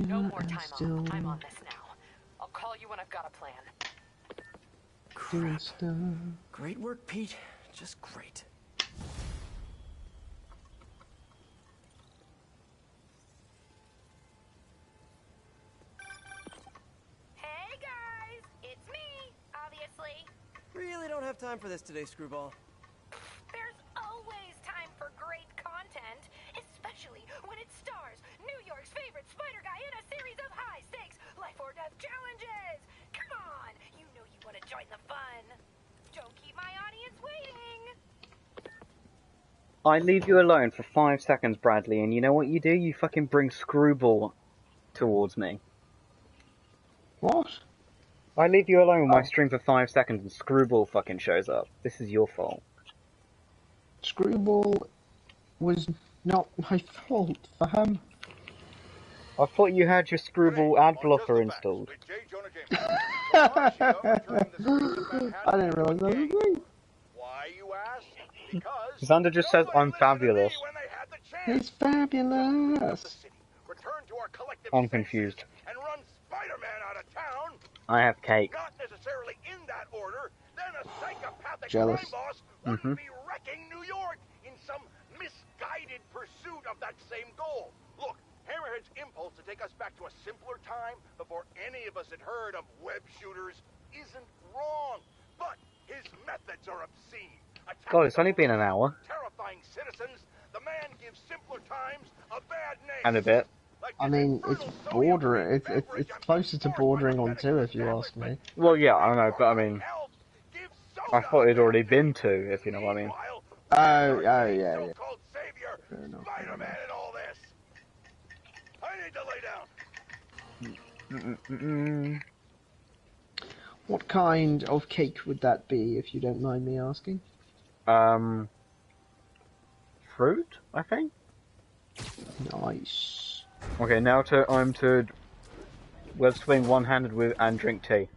No more time off. I'm on this now. I'll call you when I've got a plan. Crap. Great work, Pete. Just great. Really don't have time for this today, Screwball. There's always time for great content, especially when it stars New York's favorite spider guy in a series of high-stakes life-or-death challenges. Come on, you know you want to join the fun. Don't keep my audience waiting. I leave you alone for 5 seconds, Bradley, and you know what you do? You fucking bring Screwball towards me. What? I leave you alone with my stream for 5 seconds and Screwball fucking shows up. This is your fault. Screwball was not my fault, fam. I thought you had your Screwball ad blocker installed. I didn't realise that was a thing. Why, you ask? Because Xander just says I'm fabulous. He's fabulous. return to our collective I'm confused. and run Spider-Man out of town. I have cake. Not necessarily in that order. Then a psychopathic Jealous. crime boss wouldn't be wrecking New York in some misguided pursuit of that same goal. Look, Hammerhead's impulse to take us back to a simpler time before any of us had heard of web shooters isn't wrong, but his methods are obscene. God, it's only been an hour. Terrifying citizens, the man gives simpler times a bad name. And a bit. I mean, it's bordering. It's closer to bordering on 2, if you ask me. Well, yeah, I don't know, but I mean, I thought it'd already been 2, if you know what I mean. Oh, yeah. Fair enough. Spider-Man and all this. I need to lay down. What kind of cake would that be, if you don't mind me asking? Fruit, I think? Nice. Okay, now I'm to web swing one-handed with and drink tea.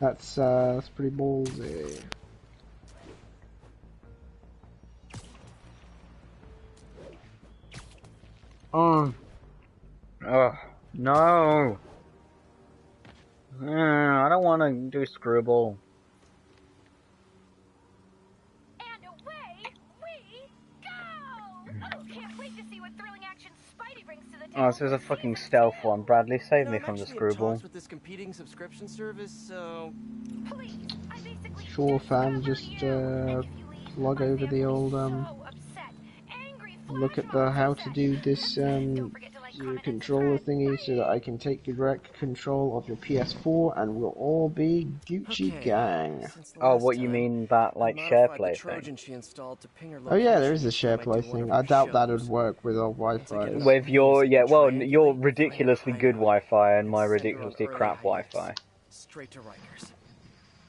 That's pretty ballsy. Oh. No. I don't want to do Screwball. And away we go! Oh, can't wait to see what thrilling action Spidey brings to the table. Oh, this is a fucking stealth one. Bradley, save me from the Screwball. With this competing subscription service, so Please, I basically Sure, fam, just plug over the old look at the how to do this your controller thingy so that I can take direct control of your PS4 and we'll all be Gucci gang. Oh, what you mean that like SharePlay thing? Oh yeah, there is a SharePlay thing. I doubt that would work with our Wi-Fi. With your your ridiculously good Wi-Fi and my ridiculously crap Wi-Fi. Straight to Rikers.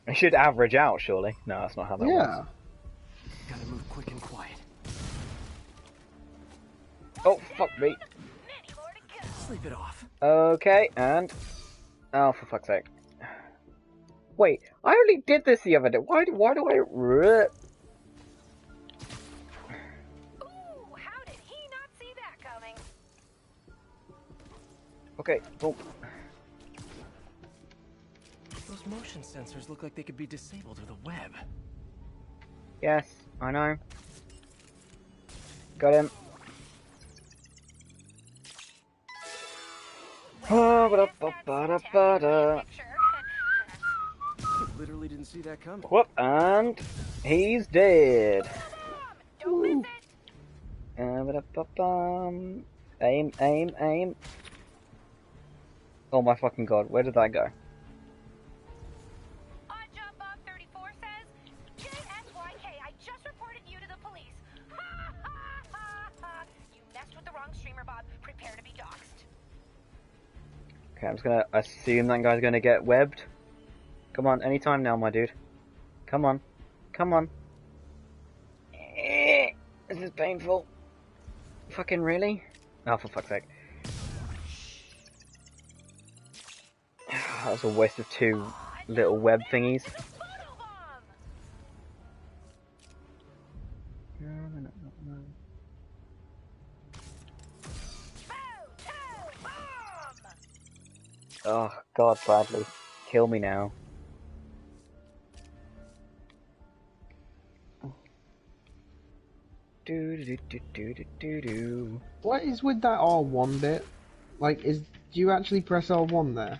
It should average out, surely. No, that's not how that works. Gotta move quick and quiet. Oh, fuck me. Sleep it off. Okay, and... Oh, for fuck's sake. Wait, I only did this the other day. Why do I... Ooh, how did he not see that coming? Okay, boom. Those motion sensors look like they could be disabled with a web. Yes, I know. Got him. Literally didn't see that coming. Whoop, and he's dead. Don't miss it. Aim. Oh my fucking god, where did that go? Odd Job Bob 34 says, JSYK, I just reported you to the police. Ha ha ha ha. You messed with the wrong streamer, Bob. Prepare to be doxxed. Okay, I'm just gonna assume that guy's gonna get webbed. Come on, anytime now, my dude. Come on. This is painful. Fucking really? Oh, for fuck's sake. That was a waste of 2 little web thingies. Oh, God, Bradley. Kill me now. What is with that R1 bit? Like, do you actually press R1 there?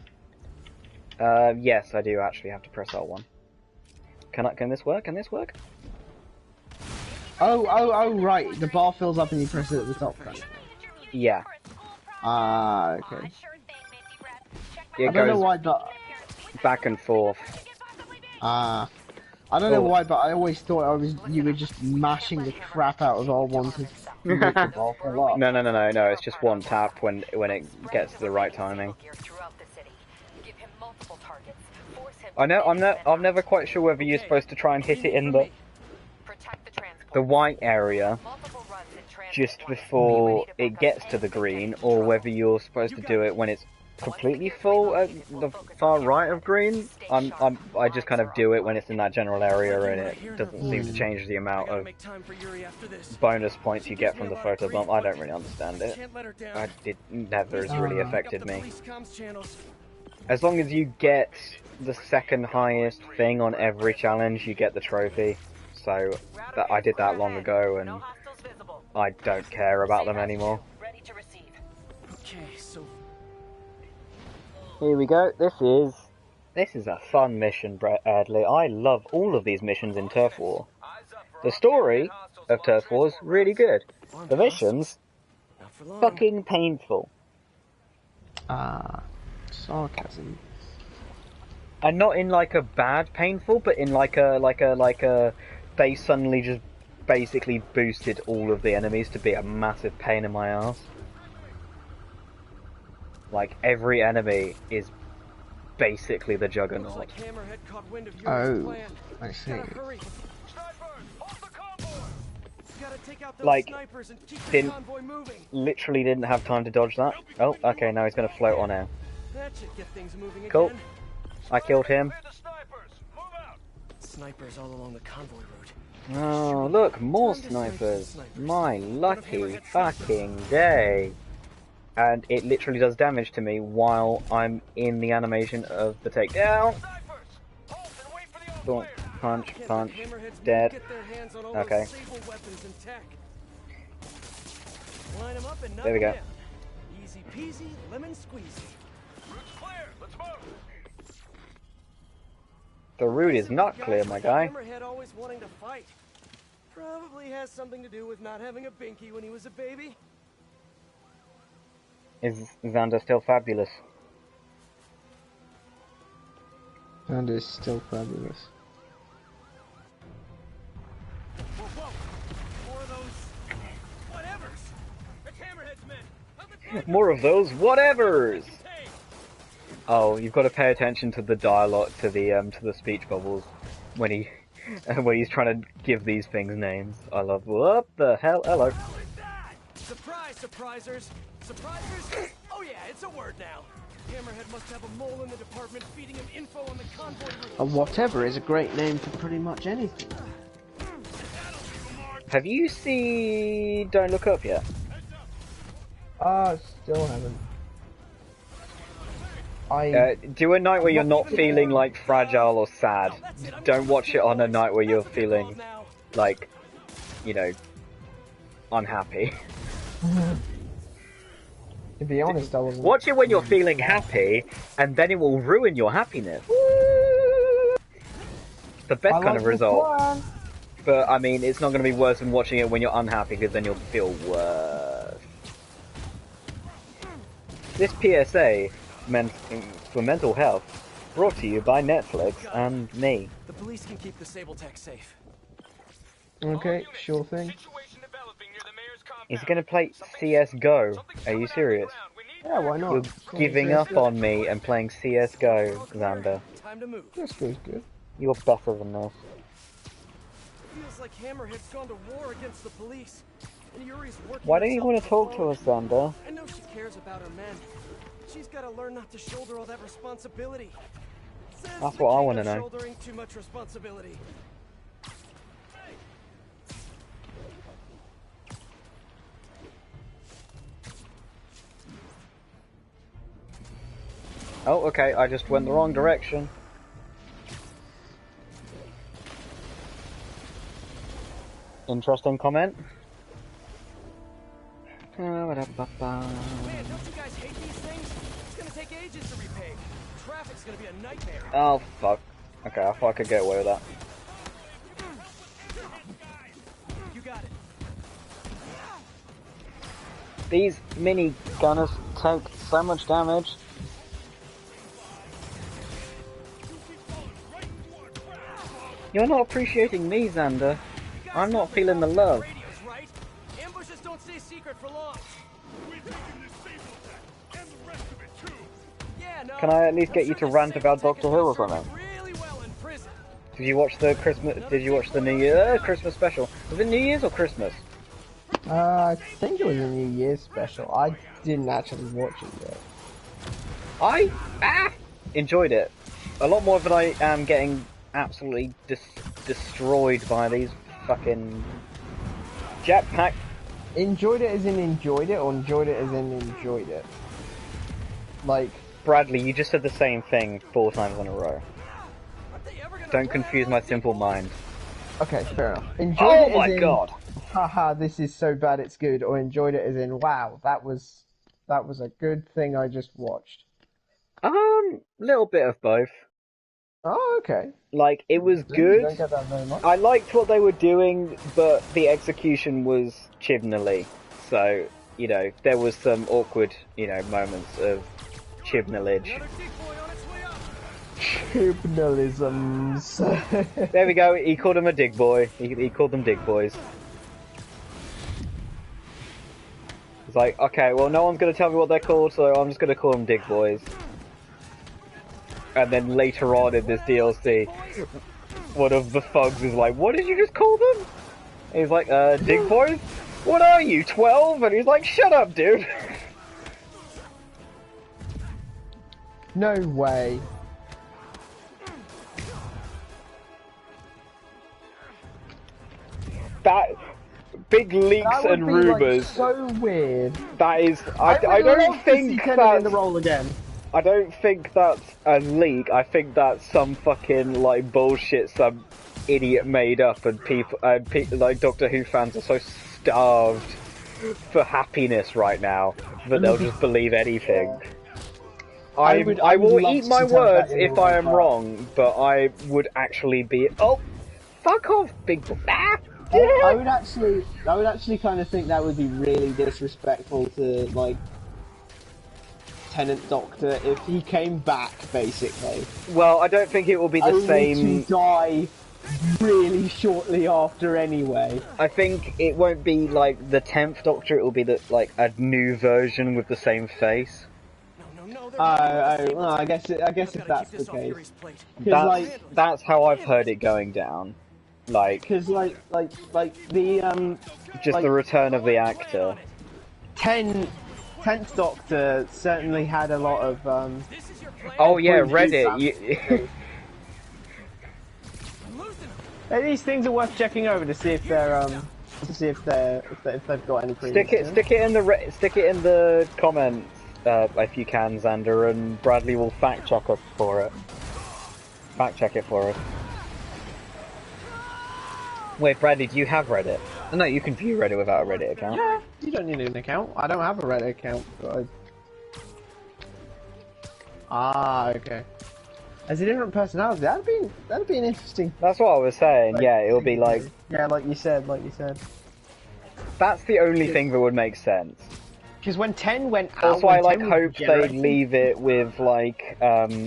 Yes, I do actually have to press R1. Can this work? Can this work? Oh, right. The bar fills up and you press it at the top then. Yeah. Ah, okay. It I don't know goes why, but... back and forth. Ah. I don't know why, but I always thought you were just mashing the crap out of R1 to make the ball fall up. No. It's just one tap when it gets to the right timing. I'm never quite sure whether you're supposed to try and hit it in the white area just before it gets to the green, or whether you're supposed to do it when it's completely full at the far right of green. I just kind of do it when it's in that general area, and it doesn't seem to change the amount of bonus points you get from the photobomb. I don't really understand it. It never has really affected me. As long as you get the second highest thing on every challenge, you get the trophy. So I did that long ago, and I don't care about them anymore. Okay, so here we go. This is a fun mission, Bradley. I love all of these missions in Turf War. The story of Turf War is really good. The missions, fucking painful. Sarcasm. And not in like a bad painful, but in like a they suddenly just basically boosted all of the enemies to be a massive pain in my ass. Like, every enemy is basically the Juggernaut. Oh, I see. Like, literally didn't have time to dodge that. Oh, okay, now he's gonna float on air. Cool. I killed him. Snipers all along the convoy route. Oh, look, more snipers. My lucky fucking day. And it literally does damage to me while I'm in the animation of the takedown. Boom, punch, dead. Okay. There we go. Easy peasy, lemon squeezy. The route is not clear, my guy. Hammerhead always wanting to fight. Probably has something to do with not having a binky when he was a baby. Is Xander still fabulous? Xander is still fabulous. Whoa. More of those whatevers. It's Hammerhead's men. More of those whatevers. Oh, you've got to pay attention to the dialogue, to the speech bubbles when he's trying to give these things names. I love. What the hell? Hello. Surprise, surprisers! Surprisers? Oh yeah, it's a word now. Hammerhead must have a mole in the department feeding him info on the convoy route. A whatever is a great name for pretty much anything. Have you seen Don't Look Up yet? Still haven't. Do a night where you're not feeling like fragile or sad. Don't watch it on a night where you're feeling like, you know, unhappy. To be honest, I wasn't. Watch it when you're feeling happy, and then it will ruin your happiness. The best kind of result. But I mean, it's not going to be worse than watching it when you're unhappy, because then you'll feel worse. This PSA for mental health, brought to you by Netflix and me. The police can keep the Sabletech safe. Okay, sure thing. He's going to play CSGO. Are you serious? Yeah, why not? You're giving up on me and playing CSGO, Xander. This goes good. You're better than this. Feels like Hammerhead's gone to war against the police. And Yuri's working. Why don't you want to talk to us, Xander? I know she cares about her men. She's got to learn not to shoulder all that responsibility. That's what I want to know. Shouldering too much responsibility. Oh, okay, I just went the wrong direction. Interesting comment. Man, don't you guys hate these things? It's gonna take ages to repave. Traffic's gonna be a nightmare. Oh, fuck. Okay, I thought I could get away with that. You got it. These mini gunners take so much damage. You're not appreciating me, Xander. I'm not feeling the love. Right? Ambushes don't stay secret for long. Yeah, no, Can I at least get you to rant about Doctor Who or something? really well in prison. Did you watch the Christmas? Did you watch the New Year Christmas special? Was it New Year's or Christmas? I think it was a New Year's special. I didn't actually watch it yet. I enjoyed it a lot more than I am getting absolutely destroyed by these fucking jetpack. Enjoyed it as in enjoyed it, or enjoyed it as in enjoyed it? Like, Bradley, you just said the same thing 4 times in a row. Don't confuse my simple mind. okay, fair enough. Enjoyed it as my in, god! haha, this is so bad it's good, or enjoyed it as in, wow, that was a good thing I just watched. Little bit of both. Oh, okay. Like, it was You good. don't get that very much. I liked what they were doing, but the execution was chibnally. So, you know, there was some awkward, you know, moments of chibnallage. Chibnalisms. There we go, he called him a dig boy. He called them dig boys. It's like, okay, well no one's gonna tell me what they're called, so I'm just gonna call them dig boys. And then later on in this DLC, one of the thugs is like, what did you just call them? And he's like, dig boys? What are you, 12? And he's like, shut up, dude. No way. That big leaks That would and be, rumors. like, so weird. That is, I don't think Tennant in the role again. I don't think that's a leak. I think that's some fucking like bullshit some idiot made up, and people like Doctor Who fans are so starved for happiness right now that they'll just believe anything. I will eat my words if I am wrong, but I would actually be. Oh, fuck off, big. Ah! I would actually kind of think that would be really disrespectful to like Tennant Doctor if he came back, basically. Well, I don't think it will be the only same. To die really shortly after, anyway. I think it won't be like the 10th Doctor. It will be like a new version with the same face. Well, I guess if that's the case, that's how I've heard it going down. Like, because like the just like, the return of the actor. 10th Doctor certainly had a lot of oh yeah, Reddit. These things are worth checking over to see if they're if they've got any previous. Stick it in the comments if you can, Xander, and Bradley will fact check us for it. Fact check it for us. Wait, Bradley, do you have Reddit? No, you can view Reddit without a Reddit account. Yeah, you don't need an account. I don't have a Reddit account. But okay. As a different personality, that'd be an interesting. That's what I was saying. Like, yeah, it'll be like. Yeah, like you said. That's the only thing that would make sense. Because when 10 went out, also I like hope they leave it with like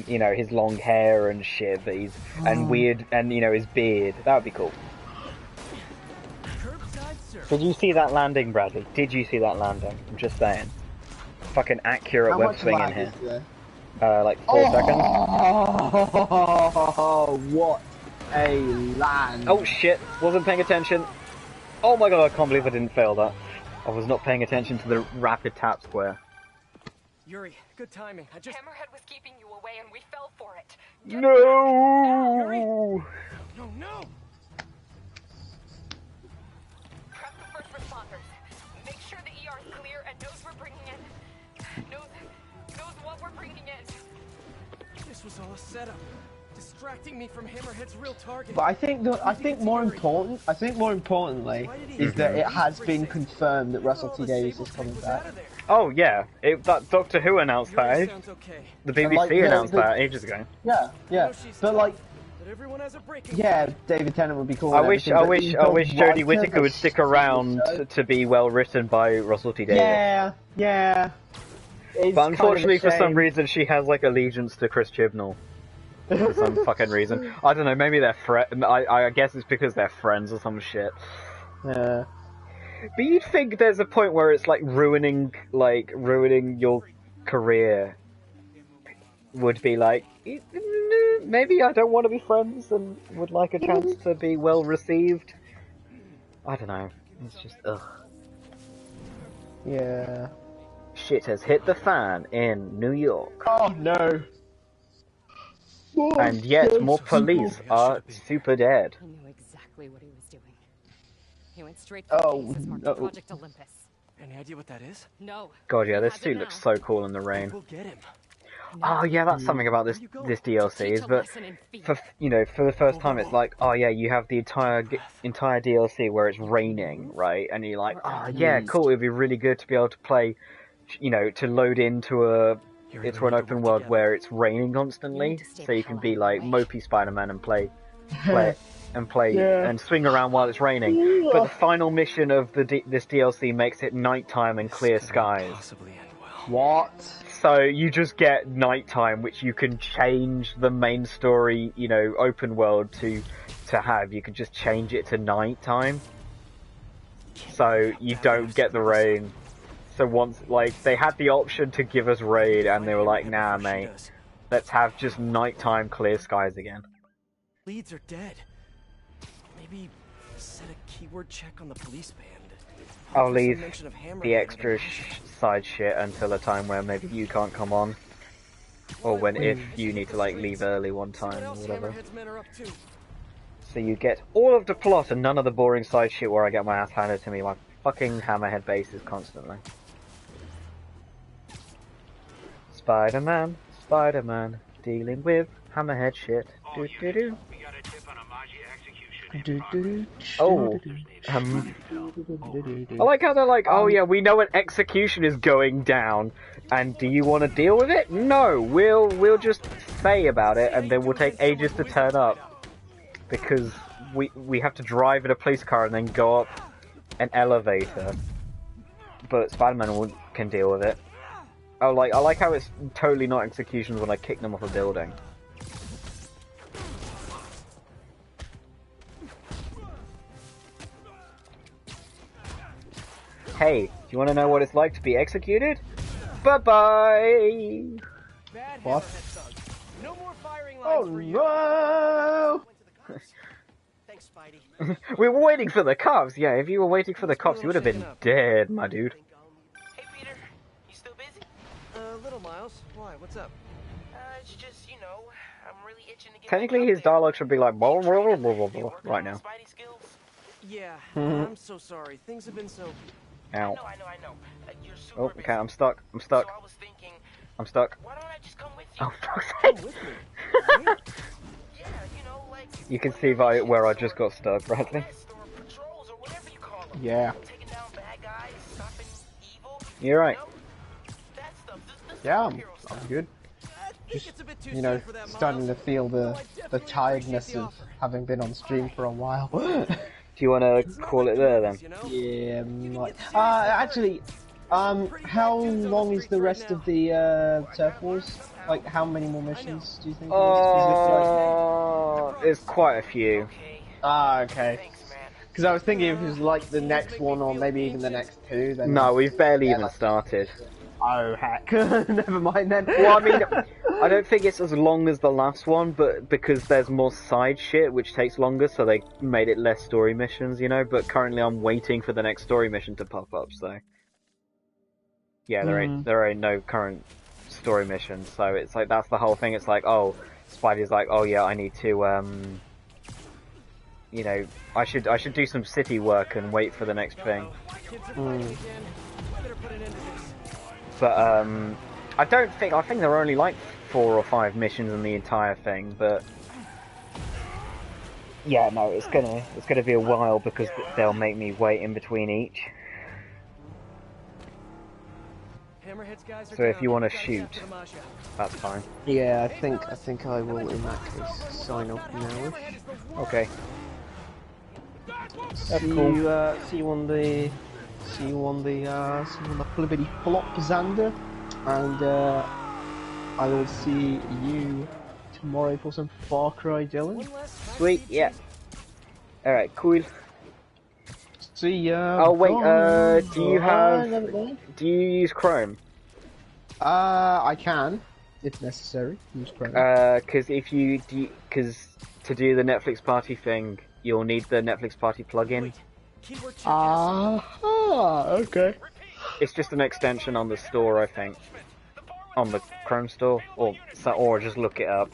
you know, his long hair and shit that he's and weird and you know, his beard. That would be cool. Did you see that landing, Bradley? Did you see that landing? I'm just saying. Fucking accurate web swinging here. Like 4 seconds. Oh, what a land! Oh shit! Wasn't paying attention. Oh my god! I can't believe I didn't fail that. I was not paying attention to the rapid tap square. Yuri, good timing. Hammerhead was keeping you away, and we fell for it. No! No! Prep the first responders. Make sure the ER is clear and knows we're bringing in. Knows what we're bringing in. This was all a setup, distracting me from Hammerhead's real target. But I think more importantly is that it has been confirmed that Russell T Davies is coming back. Oh yeah, that Doctor Who announced that. The BBC announced that ages ago. Yeah, but like. Yeah, David Tennant would be cool. I wish Jodie Whittaker would stick around to be well written by Russell T Davies. Yeah. But unfortunately, for some reason, she has like allegiance to Chris Chibnall. for some fucking reason. I don't know, maybe they're I guess it's because they're friends or some shit. Yeah. But you'd think there's a point where it's like ruining your career would be like, maybe I don't want to be friends and would like a chance to be well received. I don't know. It's just, ugh. Yeah. Shit has hit the fan in New York. Oh no. And yet more police are super dead. He knew exactly what he was doing. He went straight to the cases marked Project Olympus. Any idea what that is? No. God, yeah, this suit looks so cool in the rain. We'll get him. Oh yeah, that's something about this DLC is, but for for the first time it's like, oh yeah, you have the entire DLC where it's raining, right? And you're like, oh yeah, cool. It'd be really good to be able to play, to load into an open world where it's raining constantly, so you can be like mopey Spider-Man and play and swing around while it's raining. But the final mission of this DLC makes it nighttime and clear skies. What? So you just get nighttime, which you can change the main story, open world to have. You can just change it to nighttime, so you don't get the rain. So once, they had the option to give us rain, and they were like, nah, mate, let's have just nighttime clear skies again. Leads are dead. Maybe set a keyword check on the police band. I'll leave the extra side shit until a time where maybe you can't come on. Or if you need to leave early one time or whatever. So you get all of the plot and none of the boring side shit where I get my ass handed to me by fucking Hammerhead bases constantly. Spider-Man, dealing with Hammerhead shit. Do-do-do. Oh, I like how they're like, oh yeah, we know an execution is going down, and do you want to deal with it? No, we'll just say about it, and then we'll take ages to turn up, because we have to drive in a police car and then go up an elevator. But Spider-Man can deal with it. I like how it's totally not executions when I kick them off a building. Hey, do you want to know what it's like to be executed? Bye-bye! What? No more firing lines for you. No! Thanks, Spidey. We were waiting for the cops. Yeah, if you were waiting for the cops, you would have been dead, my dude. Hey, Peter. You still busy? Little Miles. Why? What's up? It's just, I'm really itching to get Technically, his dialogue should be like blah, blah, blah, blah, blah, right now. Yeah, I'm so sorry. Things have been so... Ow. I know. You're super Oh, okay, I'm stuck. So I was thinking, I'm stuck. why don't I just come with you? Oh, fuck's sake. Yeah, You can see where I just got stuck, Bradley. Yeah. You're right. Yeah, I'm good. Just, starting to feel the tiredness of having been on stream for a while. Do you want to call it there then? Yeah, actually, how long is the rest of the Turf Wars? Like, how many more missions do you think? There's quite a few. Ah, okay. Because I was thinking if it was like the next one or maybe even the next two. Then no, we've barely even started. Oh heck! Never mind then. Well, I mean, I don't think it's as long as the last one, but because there's more side shit, which takes longer, so they made it less story missions, But currently, I'm waiting for the next story mission to pop up. So, yeah, there ain't no current story missions. So it's like that's the whole thing. It's like, oh, Spidey's like, oh yeah, I need to, I should do some city work and wait for the next thing. But I think there are only like 4 or 5 missions in the entire thing, but yeah, no, it's gonna be a while because they'll make me wait in between each. So if you want to shoot, that's fine. Yeah, I think I will in that case sign up now. Okay. That's cool. See you on the flippity flop, Xander, and I will see you More ready for some Far Cry, Dylan? Sweet, yeah. Alright, cool. See ya. Oh wait, bye. do you use Chrome? I can, if necessary, use Chrome. Cause to do the Netflix party thing, you'll need the Netflix party plugin. Okay. It's just an extension on the store, I think. On the Chrome store, or just look it up.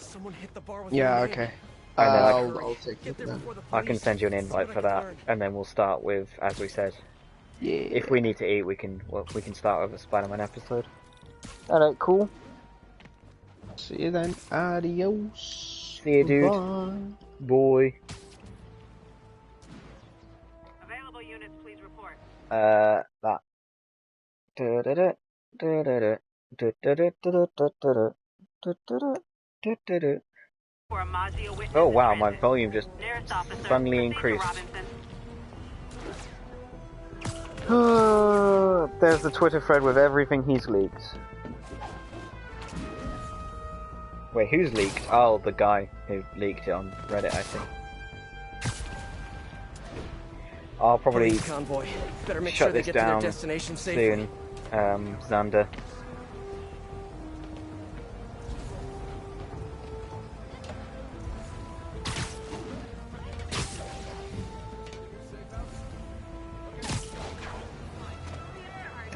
Yeah, okay. And then I'll take it then. I can send you an invite for that, and then we'll start with, as we said. Yeah. If we need to eat, we can start with a Spider-Man episode. Alright, cool. See you then. Adios. See you, dude. Bye. Boy. Available units, please report. That. Oh wow, my volume just suddenly increased. There's the Twitter thread with everything he's leaked. Wait, who's leaked? Oh, the guy who leaked it on Reddit, I think. I'll probably convoy. Better make shut sure they this get to their down destination safely. soon, Xander.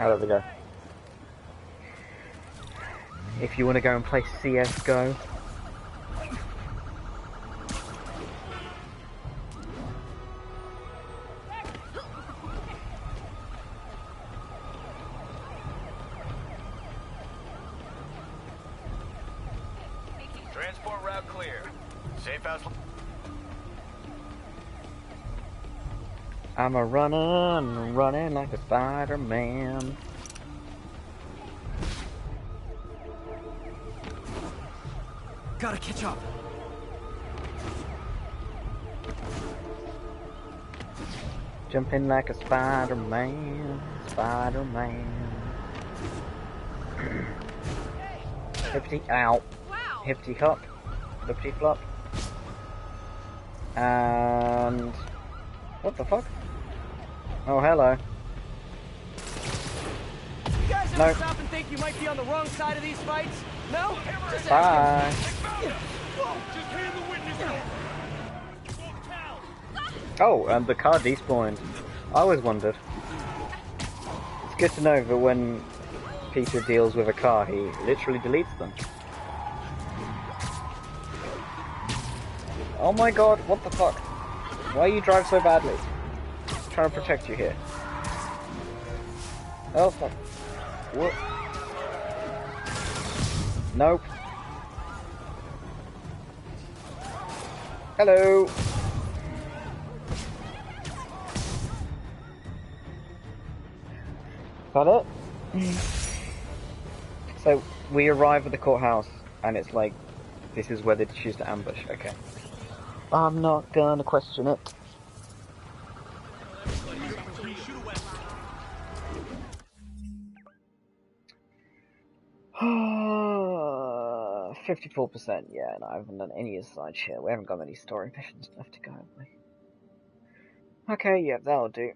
Oh, there we go. If you want to go and play CSGO. Transport route clear. Safe house. I'm a running like a Spider-Man. Gotta catch up. Jumping like a Spider-Man, Spider-Man. Hippity ow. Hippity hop. Hippity flop. And what the fuck? Oh, hello. You guys ever No. stop and think you might be on the wrong side of these fights? No? Just Bye. Oh, and the car despawned. I always wondered. It's good to know that when Peter deals with a car, he literally deletes them. Oh my god, what the fuck? Why you drive so badly? I'm trying to protect you here. Oh fuck. What? Nope. Hello. Got it? So, we arrive at the courthouse, and it's like, this is where they choose to ambush. Okay. I'm not gonna question it. Ah, 54%, yeah, and I haven't done any aside shit. We haven't got many story missions left to go, have we? Okay, yeah, that'll do.